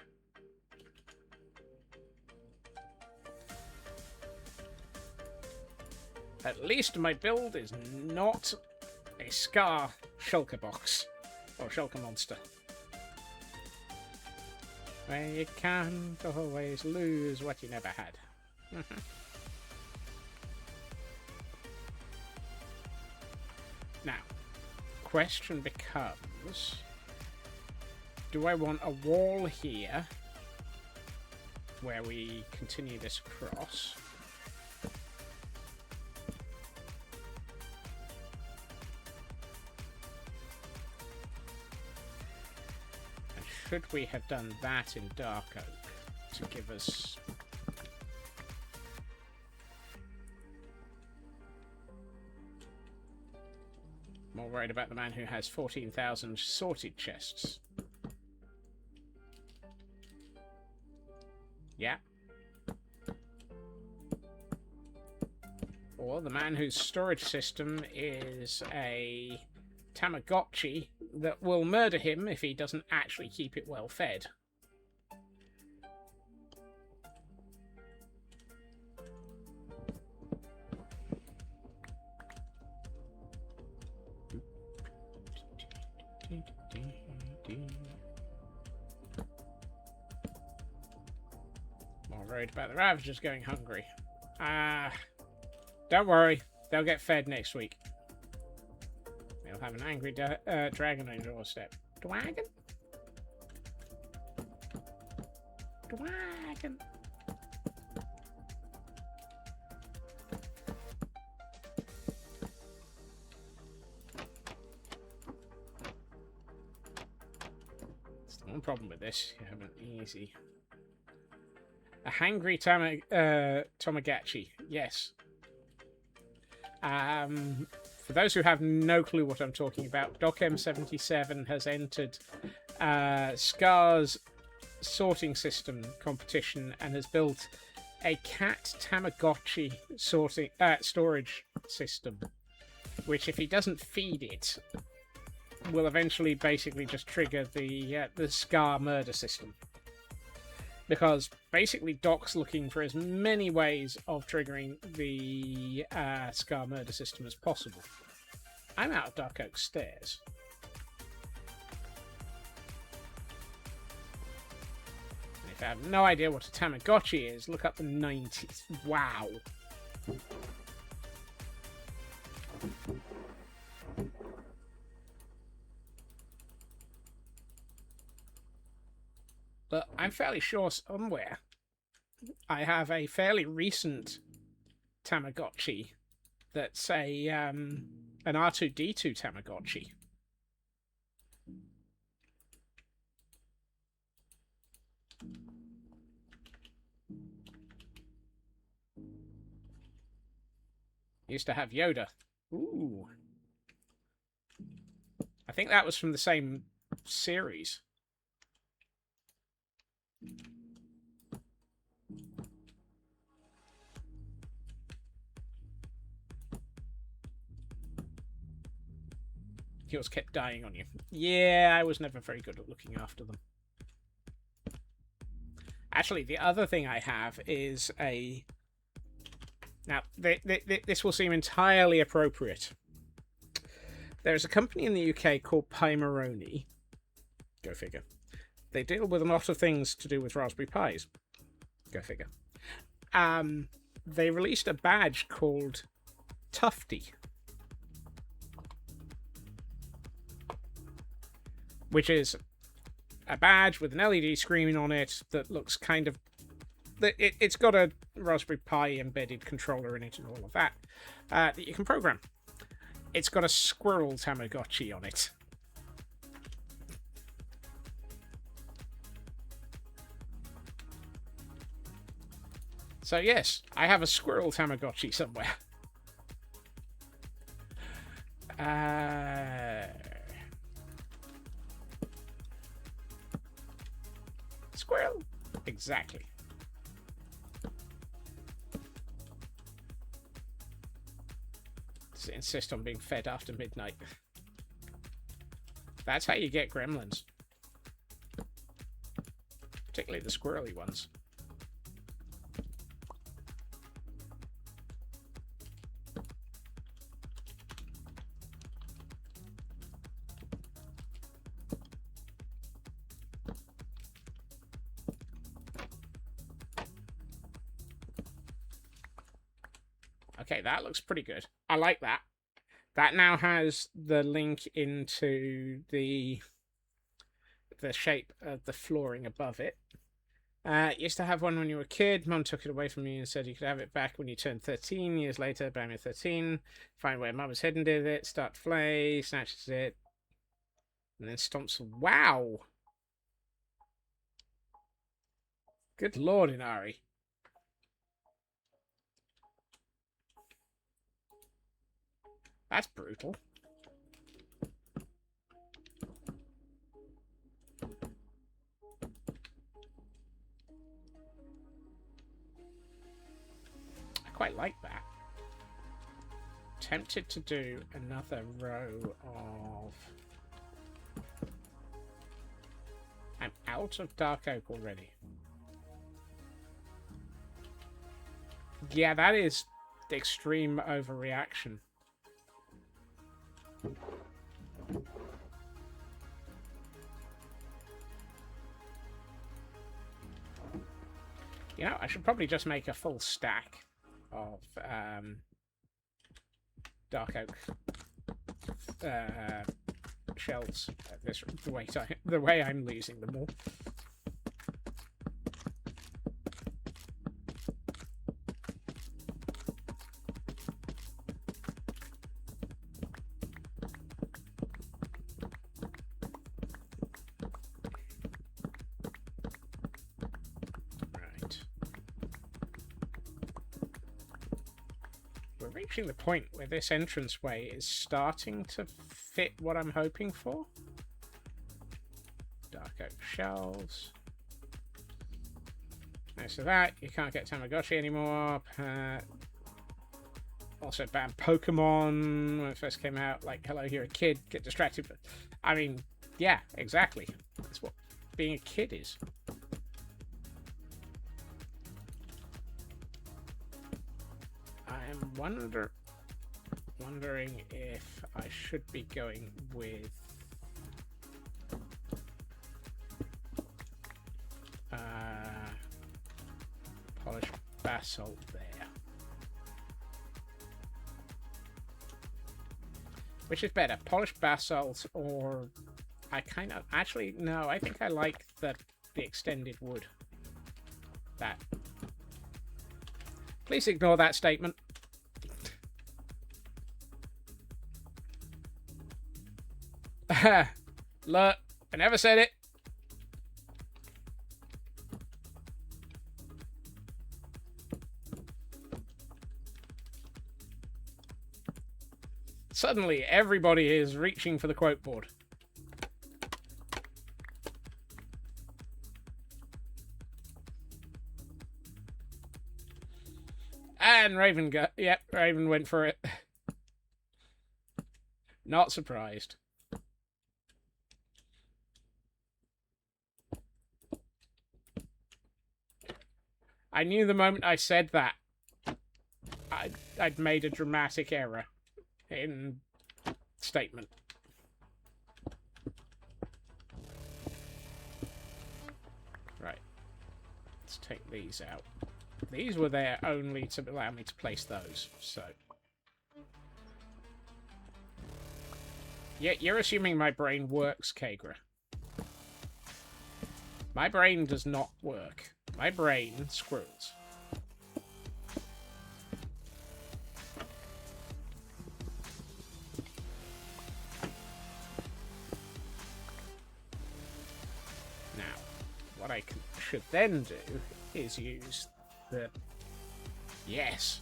At least my build is not a Scar shulker box. Or shulker monster. Where you can't always lose what you never had. Now, question becomes... do I want a wall here where we continue this across? Should we have done that in dark oak to give us... more worried about the man who has 14,000 sorted chests. Yeah. Or the man whose storage system is a Tamagotchi that will murder him if he doesn't actually keep it well fed. More worried about the Ravagers going hungry. Don't worry, they'll get fed next week. They'll have an angry dragon on your doorstep. Dragon? Dragon. That's the one problem with this. You have an easy... A hangry Tamagotchi. Yes. For those who have no clue what I'm talking about, DocM77 has entered Scar's sorting system competition and has built a cat Tamagotchi storage system, which, if he doesn't feed it, will eventually basically just trigger the Scar murder system. Because basically Doc's looking for as many ways of triggering the Scar murder system as possible. I'm out of Dark Oak Stairs. And if you have no idea what a Tamagotchi is, look up the 90s. Wow. But I'm fairly sure somewhere I have a fairly recent Tamagotchi that's an R2-D2 Tamagotchi. Used to have Yoda. Ooh. I think that was from the same series. Yours kept dying on you. Yeah, I was never very good at looking after them. Actually, the other thing I have is a... Now, this will seem entirely appropriate. There's a company in the UK called Pimeroni. Go figure. They deal with a lot of things to do with Raspberry Pis. Go figure. They released a badge called Tufty, which is a badge with an LED screen on it that looks kind of... It's got a Raspberry Pi embedded controller in it and all of that, that you can program. It's got a squirrel Tamagotchi on it. So yes, I have a squirrel Tamagotchi somewhere. Squirrel. Exactly. Just insist on being fed after midnight. That's how you get gremlins. Particularly the squirrely ones. Okay, that looks pretty good. I like that. That now has the link into the shape of the flooring above it. Used to have one when you were a kid. Mum took it away from you and said you could have it back when you turned 13. Years later, bang, 13. Find where Mum was hidden, did it. Start to play, snatches it, and then stomps. Wow! Good lord, Inari. That's brutal. I quite like that. Tempted to do another row of... I'm out of dark oak already. Yeah, that is the extreme overreaction. You know, I should probably just make a full stack of dark oak shelves at this the way I'm losing them all. reaching the point where this entranceway is starting to fit what I'm hoping for. Dark oak shelves. Nice of that. You can't get Tamagotchi anymore. Also banned Pokemon when it first came out. Like, hello, you're a kid. Get distracted. But I mean, yeah, exactly. That's what being a kid is. I'm wondering if I should be going with polished basalt there. Which is better, polished basalt, or I kind of actually no, I think I like the extended wood. That. Please ignore that statement. Look, I never said it. Suddenly, everybody is reaching for the quote board. And Raven got... Yep, Raven went for it. Not surprised. I knew the moment I said that I'd made a dramatic error in statement. Right. Let's take these out. These were there only to allow me to place those, so... Yeah, you're assuming my brain works, Kagra. My brain does not work. My brain squirrels. Now, what I should then do is use the yes.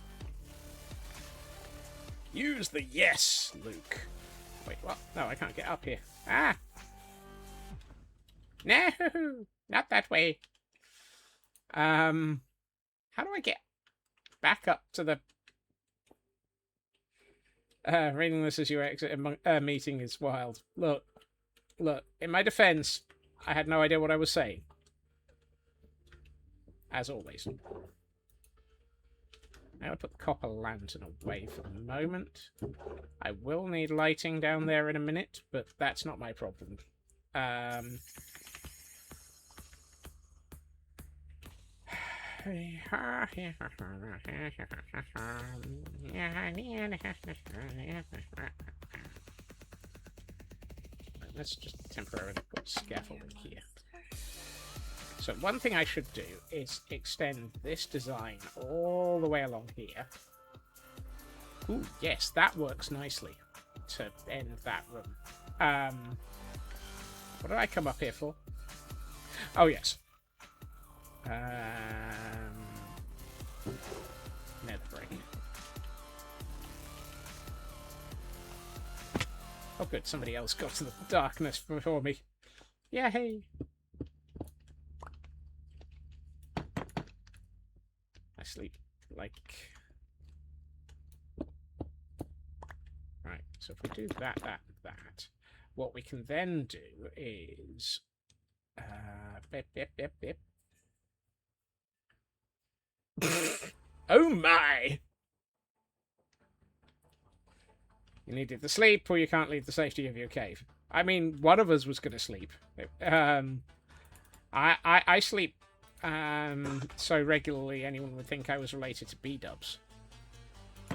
Use the yes, Luke. Wait, what? No, I can't get up here. Ah! No! Not that way. How do I get back up to the... reading this as you exit a meeting is wild. Look, in my defense, I had no idea what I was saying. As always. Now I'll put the copper lantern away for the moment. I will need lighting down there in a minute, but that's not my problem. Let's just temporarily put scaffolding here. So one thing I should do is extend this design all the way along here. Ooh, yes, that works nicely to end that room. What did I come up here for? Oh, yes. Nether brick. Oh, good. Somebody else got to the darkness before me. Yay! I sleep like... Right, so if we do that, what we can then do is... Oh my! You needed to sleep, or you can't leave the safety of your cave. I mean, one of us was going to sleep. I sleep so regularly anyone would think I was related to B-dubs. I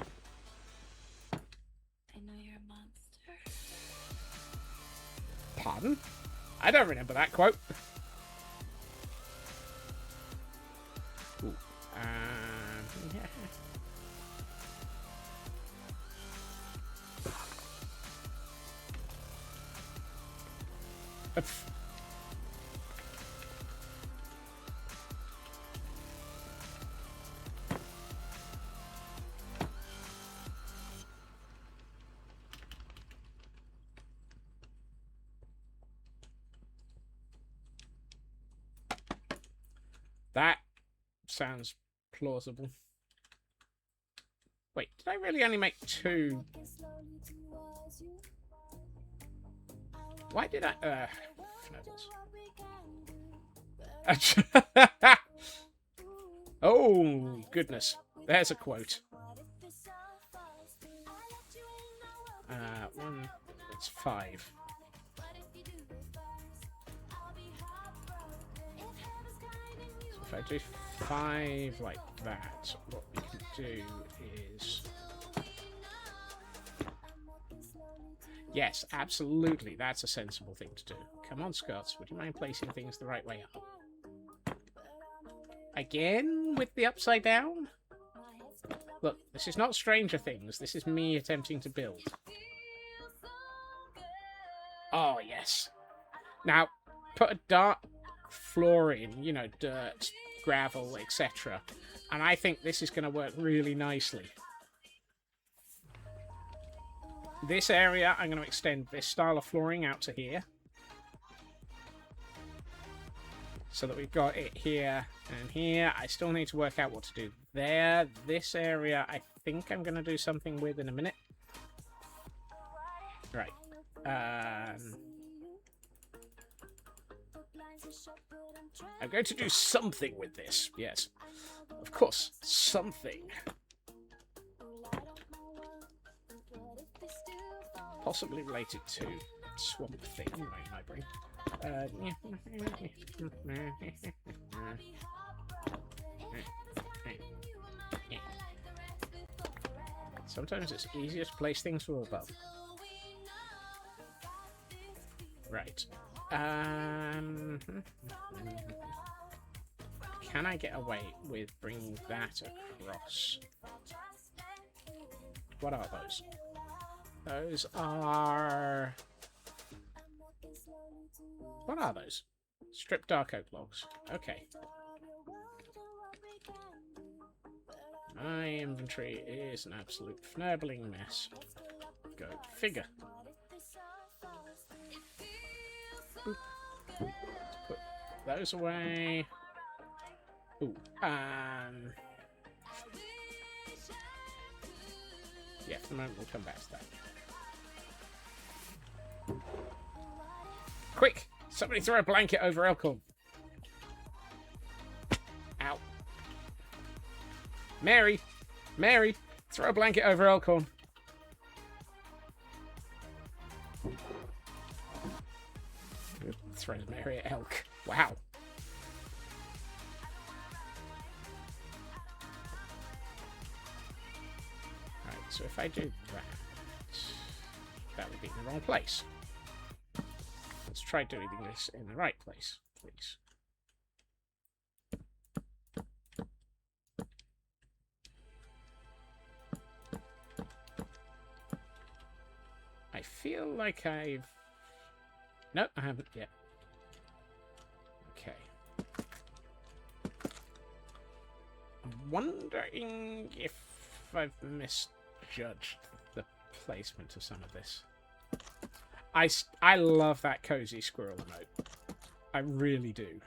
know you're a monster. Pardon? I don't remember that quote. Ooh. That sounds plausible. Wait, did I really only make 2? Why did I... Oh, goodness. There's a quote. It's 5. So if I do 5 like that, what we can do is... Yes, absolutely, that's a sensible thing to do. Come on, Scots, would you mind placing things the right way up? Again with the upside down? Look, this is not Stranger Things, this is me attempting to build. Oh, yes. Now, put a dark floor in, you know, dirt, gravel, etc. And I think this is going to work really nicely. This area, I'm going to extend this style of flooring out to here. So that we've got it here and here. I still need to work out what to do there. This area, I think I'm going to do something with in a minute. Right. I'm going to do something with this. Yes. Of course. Something. Possibly related to Swamp Thing, my brain. Sometimes it's easier to place things from above. Right. Can I get away with bringing that across? What are those? Those are... What are those? Stripped dark oak logs. Okay. My inventory is an absolute fnurbling mess. Go figure. Let's put those away. Ooh, yeah, for the moment we'll come back to that. Quick! Somebody throw a blanket over Elkhorn. Ow. Mary! Mary! Throw a blanket over Elkhorn. Throws Mary at Elk. Wow. Alright, so if I do that, that would be in the wrong place. Let's try doing this in the right place, please. I feel like I've... No, I haven't yet. Okay. I'm wondering if I've misjudged the placement of some of this. I love that cozy squirrel emote. I really do.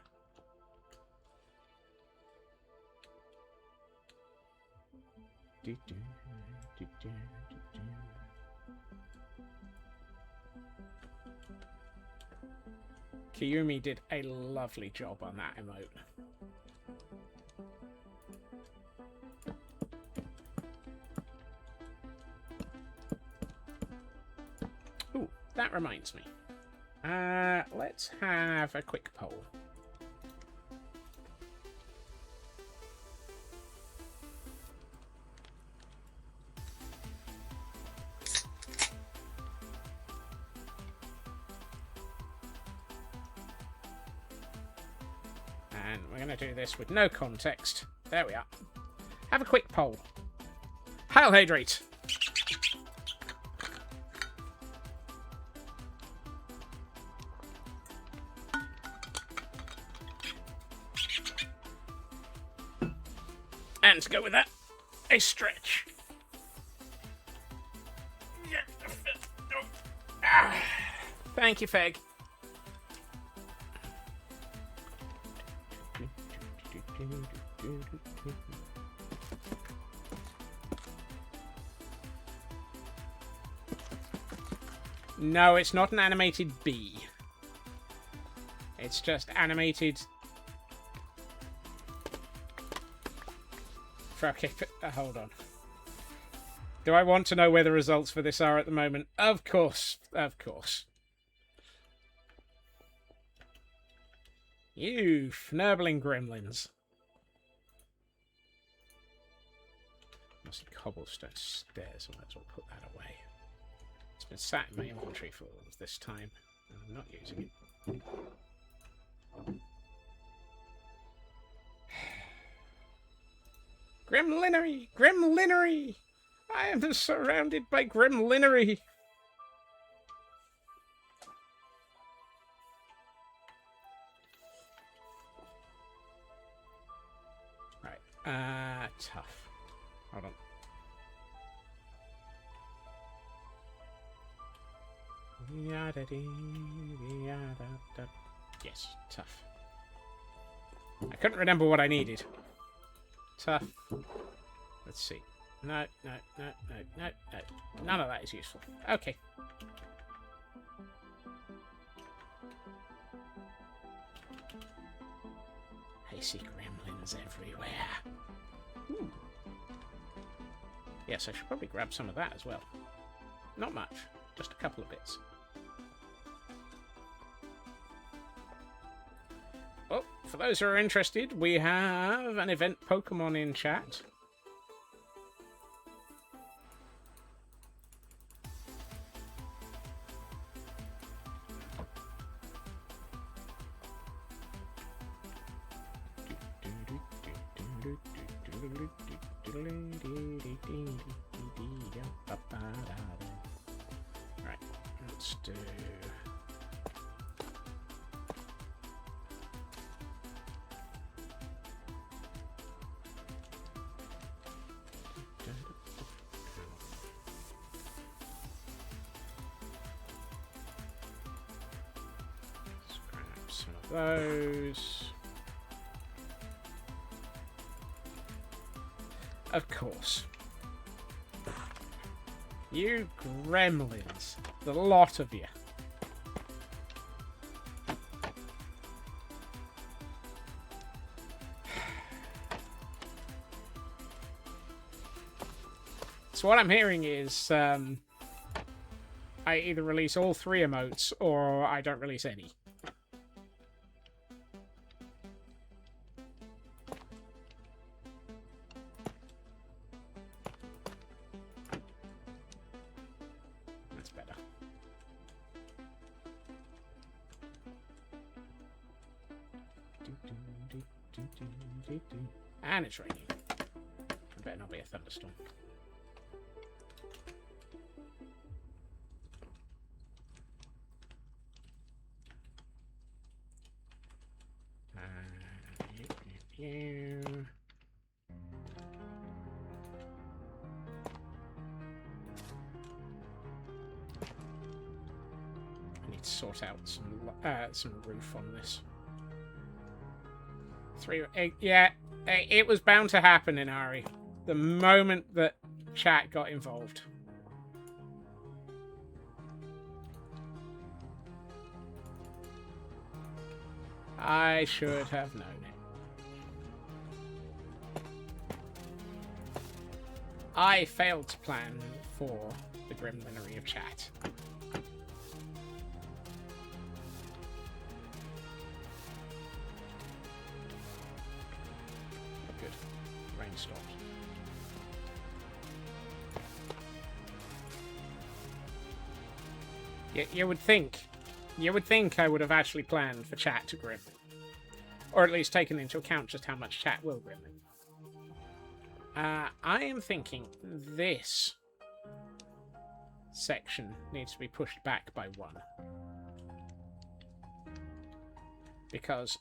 Kiyumi did a lovely job on that emote. Ooh, that reminds me. Let's have a quick poll. And we're going to do this with no context. There we are. Have a quick poll. Hail Hydrate! And to go with that, a stretch. Thank you, Feg. No, it's not an animated bee. It's just animated... Okay, hold on. Do I want to know where the results for this are at the moment? Of course, of course. You fnurbling gremlins. Must have cobblestone stairs, I might as well put that away. It's been sat in my inventory for all of this time, and I'm not using it. Gremlinery! Gremlinery! I am surrounded by gremlinery! Right, tough. Hold on. Yes, tough. I couldn't remember what I needed. Tough. Let's see. No. None of that is useful. Okay. I see gremlins everywhere. Ooh. Yes, I should probably grab some of that as well. Not much. Just a couple of bits. Oh, for those who are interested, we have an event Pokemon in chat. Right, let's do... Let's grab some of those. Of course. You gremlins. The lot of you. So what I'm hearing is I either release all 3 emotes or I don't release any. That's better. And it's raining. It better not be a thunderstorm. I need to sort out some roof on this. 3, yeah, it was bound to happen in Ari. The moment that chat got involved. I should have known it. I failed to plan for the gremlinery of chat. Good. Rain stopped. You would think I would have actually planned for chat to grim. Or at least taken into account just how much chat will grim. I am thinking this section needs to be pushed back by 1. Because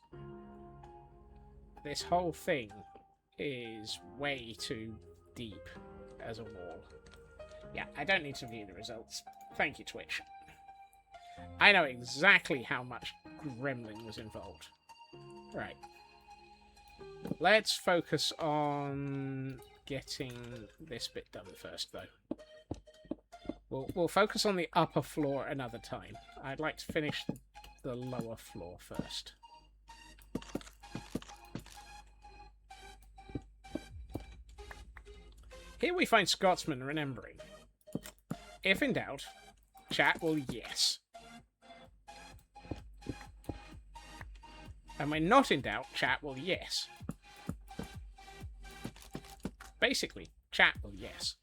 this whole thing is way too deep as a wall. Yeah, I don't need to view the results. Thank you, Twitch. I know exactly how much gremlin was involved. Right. Let's focus on getting this bit done first, though. We'll focus on the upper floor another time. I'd like to finish the lower floor first. Here we find Scotsman remembering. If in doubt, chat will yes. And when not in doubt, chat will yes. Basically, chat will yes.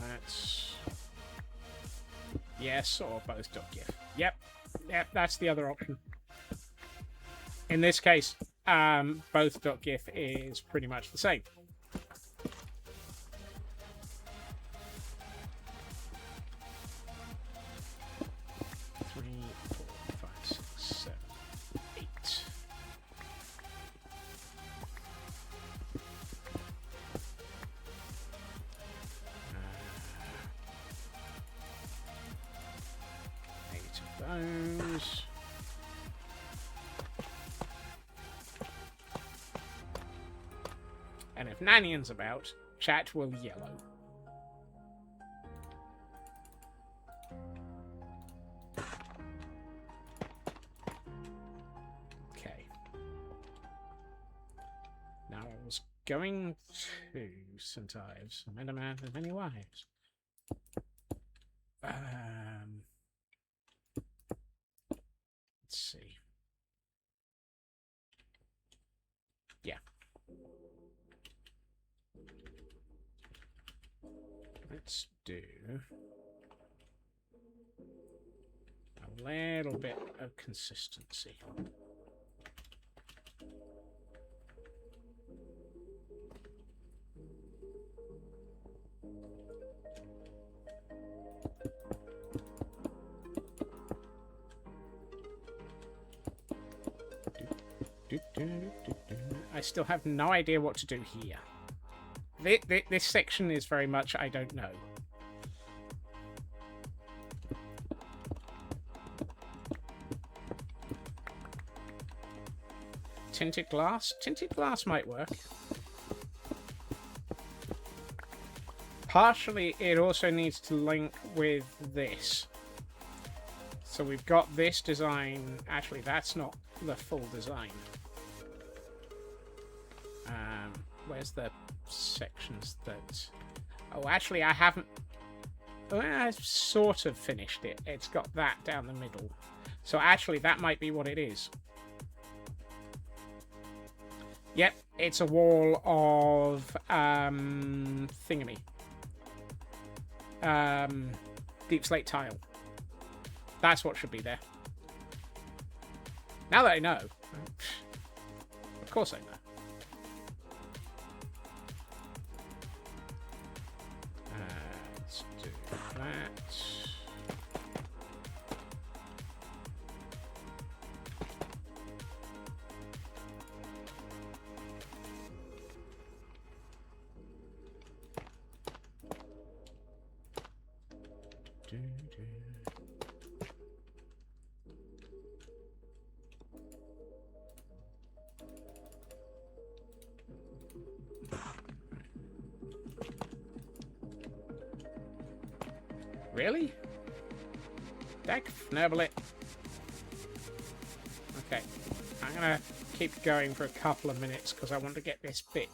That's yes or both.gif. Yep, that's the other option. In this case, both.gif is pretty much the same. Those. And if Nanian's about, chat will yellow. Okay. Now I was going to St. Ives. I met a man with many wives. Let's see. Yeah. Let's do a little bit of consistency. I still have no idea what to do here. This section is very much I don't know. Tinted glass? Tinted glass might work. Partially, it also needs to link with this. So we've got this design. Actually, that's not the full design. Where's the sections that... Oh, actually, I haven't... Well, I've sort of finished it. It's got that down the middle. So actually, that might be what it is. Yep, it's a wall of... thingammy. Deep slate tile. That's what should be there. Now that I know. Of course I know. Let's do that. Really? Dag fnurble it. Okay. I'm gonna keep going for a couple of minutes because I want to get this bit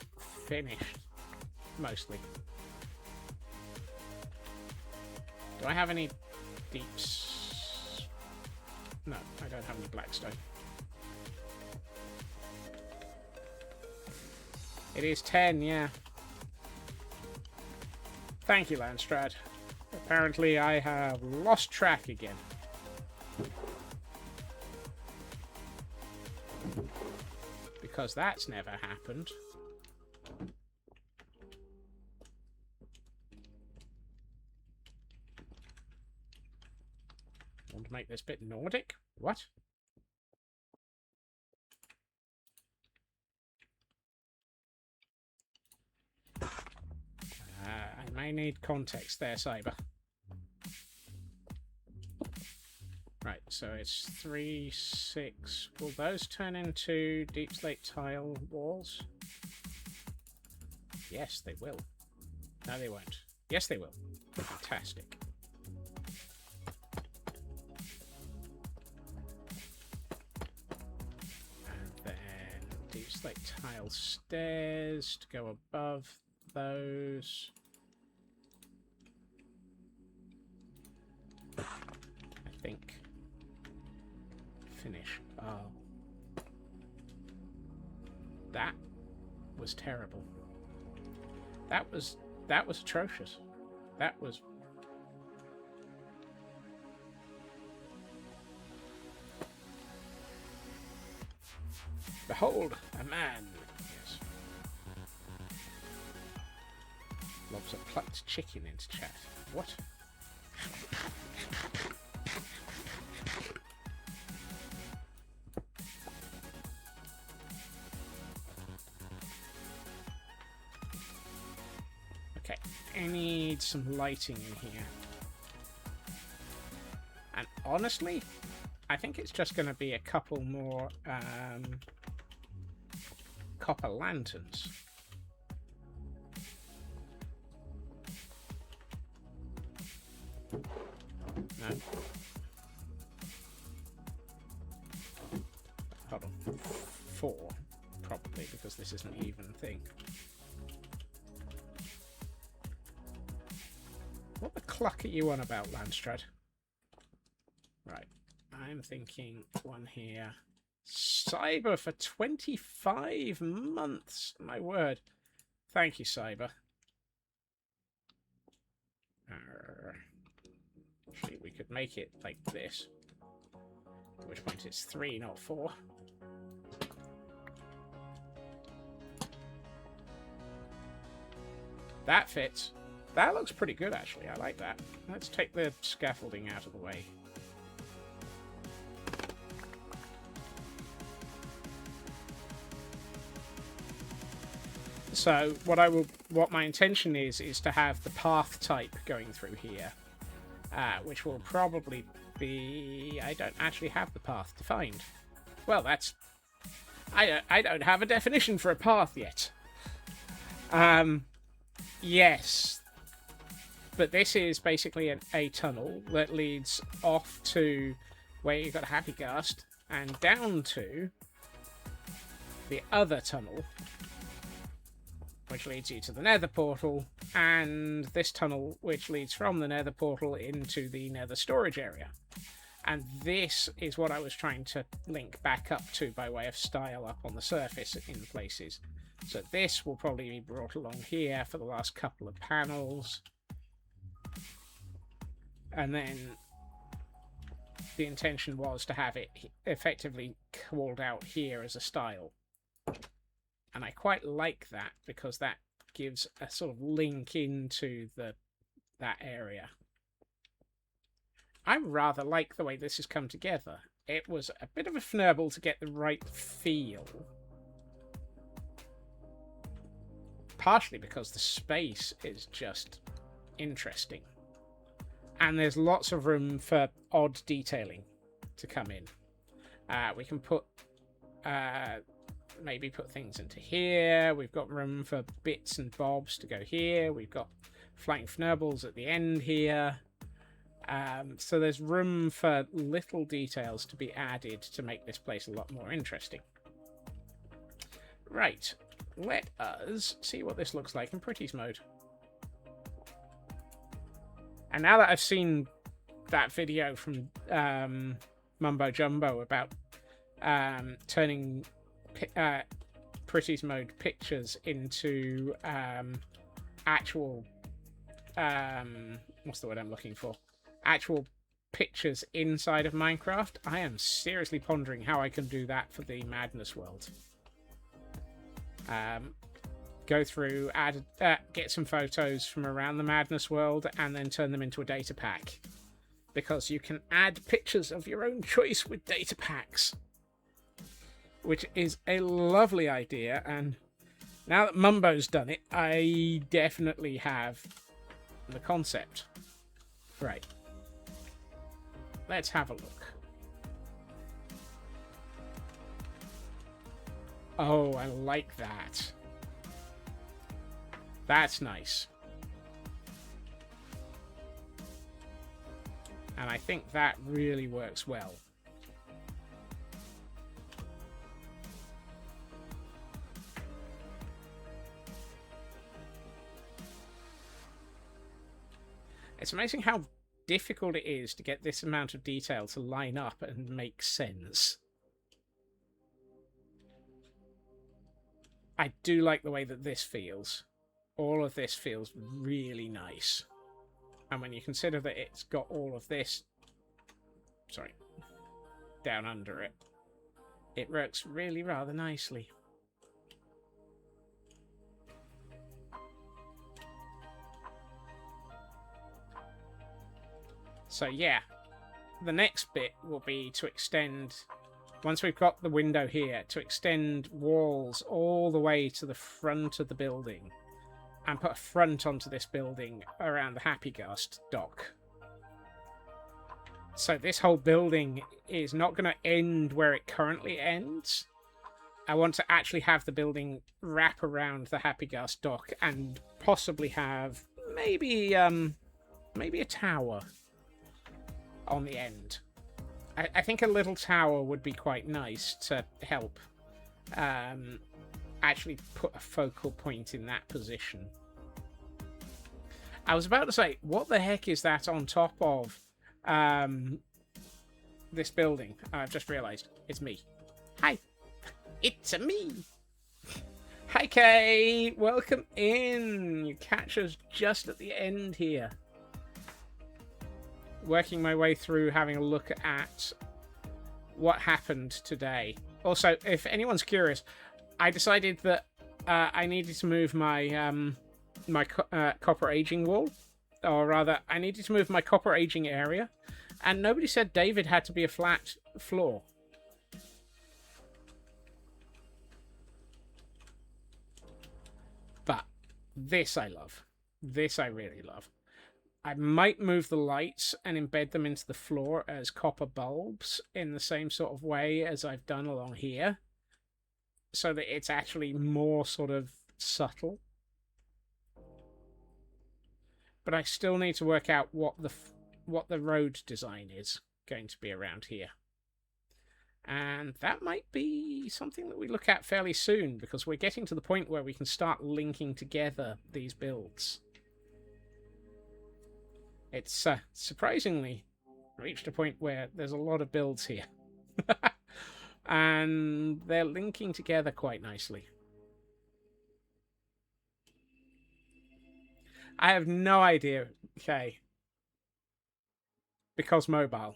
finished. Mostly. Do I have any deeps? No, I don't have any blackstone. It is 10, yeah. Thank you, Landstrad. Apparently, I have lost track again. Because that's never happened. Want to make this bit Nordic? What? I may need context there, Cyber. Right, so it's 3, 6. Will those turn into deep slate tile walls? Yes, they will. No, they won't. Yes, they will. Fantastic. And then deep slate tile stairs to go above those. I think. Finish. Oh. That was terrible. That was atrocious. That was... Behold, a man. Yes. Lobs a plucked chicken into chat. What? Okay, I need some lighting in here. And honestly, I think it's just going to be a couple more copper lanterns. No. Hold on. 4, probably, because this is an even thing. What the cluck are you on about, Landstrad? Right. I'm thinking one here. Cyber for 25 months. My word. Thank you, Cyber. Actually, we could make it like this. At which point it's 3, not 4. That fits. That looks pretty good, actually. I like that. Let's take the scaffolding out of the way. So what my intention is to have the path type going through here, which will probably be... I don't actually have the path defined. Well, that's... I don't have a definition for a path yet. Yes. But this is basically a tunnel that leads off to where you've got Happy Ghast and down to the other tunnel, which leads you to the nether portal, and this tunnel which leads from the nether portal into the nether storage area. And this is what I was trying to link back up to by way of style up on the surface in places. So this will probably be brought along here for the last couple of panels. And then the intention was to have it effectively called out here as a style. And I quite like that because that gives a sort of link into that area. I rather like the way this has come together. It was a bit of a fnurble to get the right feel. Partially because the space is just interesting. And there's lots of room for odd detailing to come in. We can put... maybe put things into here. We've got room for bits and bobs to go here. We've got flying fnurbles at the end here. So there's room for little details to be added to make this place a lot more interesting. Right, let us see what this looks like in Pretty's mode. And now that I've seen that video from Mumbo Jumbo about turning Pretty's mode pictures into actual what's the word I'm looking for? Actual pictures inside of Minecraft. I am seriously pondering how I can do that for the Madness world. Go through, get some photos from around the Madness world, and then turn them into a data pack. Because you can add pictures of your own choice with data packs. Which is a lovely idea, and now that Mumbo's done it, I definitely have the concept. Right. Let's have a look. Oh, I like that. That's nice. And I think that really works well. It's amazing how difficult it is to get this amount of detail to line up and make sense. I do like the way that this feels. All of this feels really nice. And when you consider that it's got all of this, sorry, down under it, it works really rather nicely. So yeah, the next bit will be to extend, once we've got the window here, to extend walls all the way to the front of the building and put a front onto this building around the Happy Gust dock. So this whole building is not going to end where it currently ends. I want to actually have the building wrap around the Happy Gust dock and possibly have maybe a tower on the end. I think a little tower would be quite nice to help actually put a focal point in that position. I was about to say, what the heck is that on top of this building? I've just realised it's me. Hi, it's a me. Hi Kay, welcome in. You catch us just at the end here. Working my way through, having a look at what happened today. Also, if anyone's curious, I decided that I needed to move my copper aging wall, or rather, I needed to move my copper aging area, and nobody said David had to be a flat floor. But this I love. This I really love. I might move the lights and embed them into the floor as copper bulbs in the same sort of way as I've done along here, so that it's actually more sort of subtle. But I still need to work out what the road design is going to be around here. And that might be something that we look at fairly soon, because we're getting to the point where we can start linking together these builds. It's surprisingly reached a point where there's a lot of builds here. And they're linking together quite nicely. I have no idea, okay. Because mobile.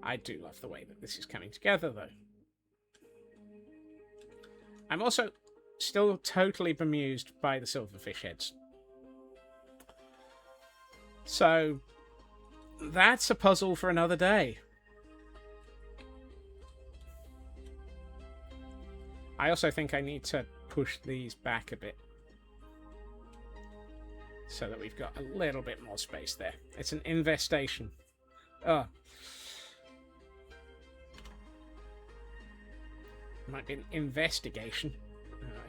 I do love the way that this is coming together, though. I'm also still totally bemused by the silverfish heads. So, that's a puzzle for another day. I also think I need to push these back a bit, so that we've got a little bit more space there. It's an infestation. Oh. Might be an investigation.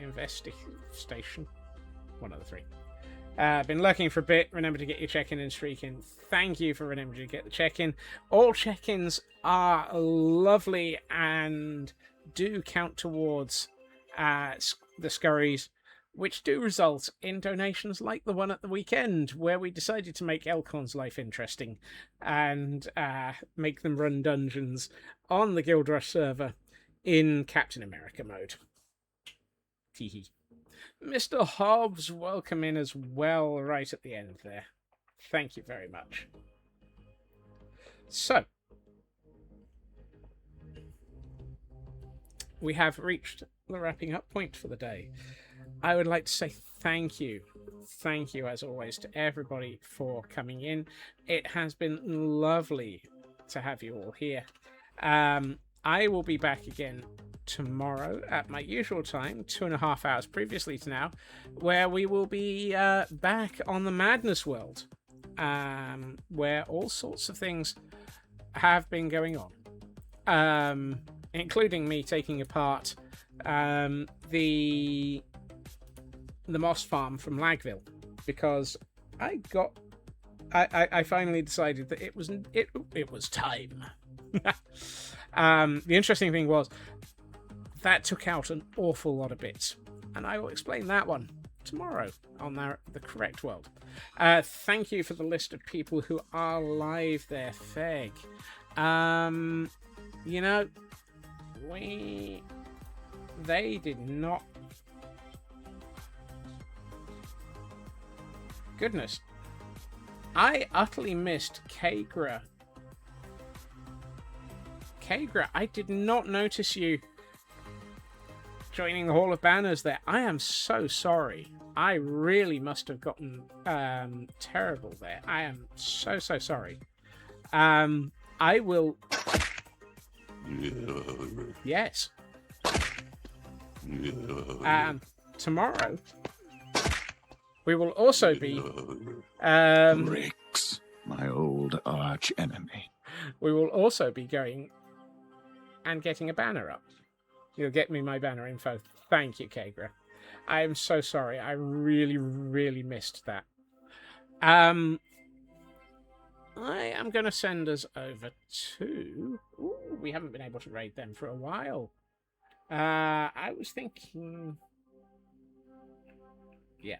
Investigation. One of the three. Been lurking for a bit. Remember to get your check-in and streak-in. Thank you for remembering to get the check-in. All check-ins are lovely and do count towards the scurries, which do result in donations like the one at the weekend, where we decided to make Elcon's life interesting and make them run dungeons on the Guild Rush server in Captain America mode. Teehee. Mr. Hobbs, welcome in as well, right at the end there. Thank you very much. So, we have reached the wrapping up point for the day. I would like to say thank you. Thank you, as always, to everybody for coming in. It has been lovely to have you all here. I will be back again tomorrow at my usual time, 2.5 hours previously to now, where we will be back on the Madness World, where all sorts of things have been going on, including me taking apart the moss farm from Lagville, because I finally decided that it was time. The interesting thing was that took out an awful lot of bits, and I will explain that one tomorrow on the correct world. Thank you for the list of people who are live there, Feg. You know, they did not. Goodness, I utterly missed Kagra. Kagra, I did not notice you joining the Hall of Banners there. I am so sorry. I really must have gotten terrible there. I am so sorry. I will. Yes. Tomorrow we will also be Rix, my old arch enemy. We will also be going and getting a banner up. You'll get me my banner info. Thank you, Kagra. I am so sorry. I really missed that. I am going to send us over to... Ooh, we haven't been able to raid them for a while. I was thinking... Yeah.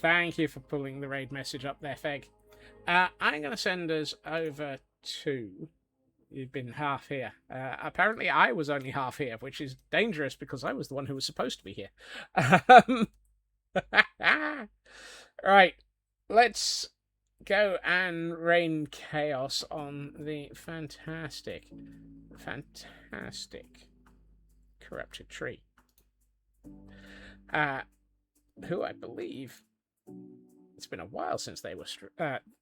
Thank you for pulling the raid message up there, Feg. I'm going to send us over to... You've been half here. Apparently I was only half here, which is dangerous because I was the one who was supposed to be here. Right. Let's go and rain chaos on the fantastic corrupted tree. Who I believe it's been a while since they were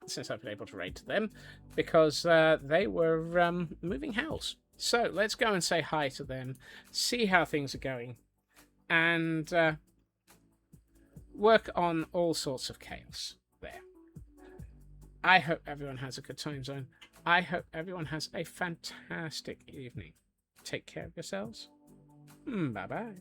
since I've been able to raid to them, because they were moving house. So let's go and say hi to them, see how things are going, and work on all sorts of chaos there. I hope everyone has a good time zone. I hope everyone has a fantastic evening. Take care of yourselves. Bye-bye.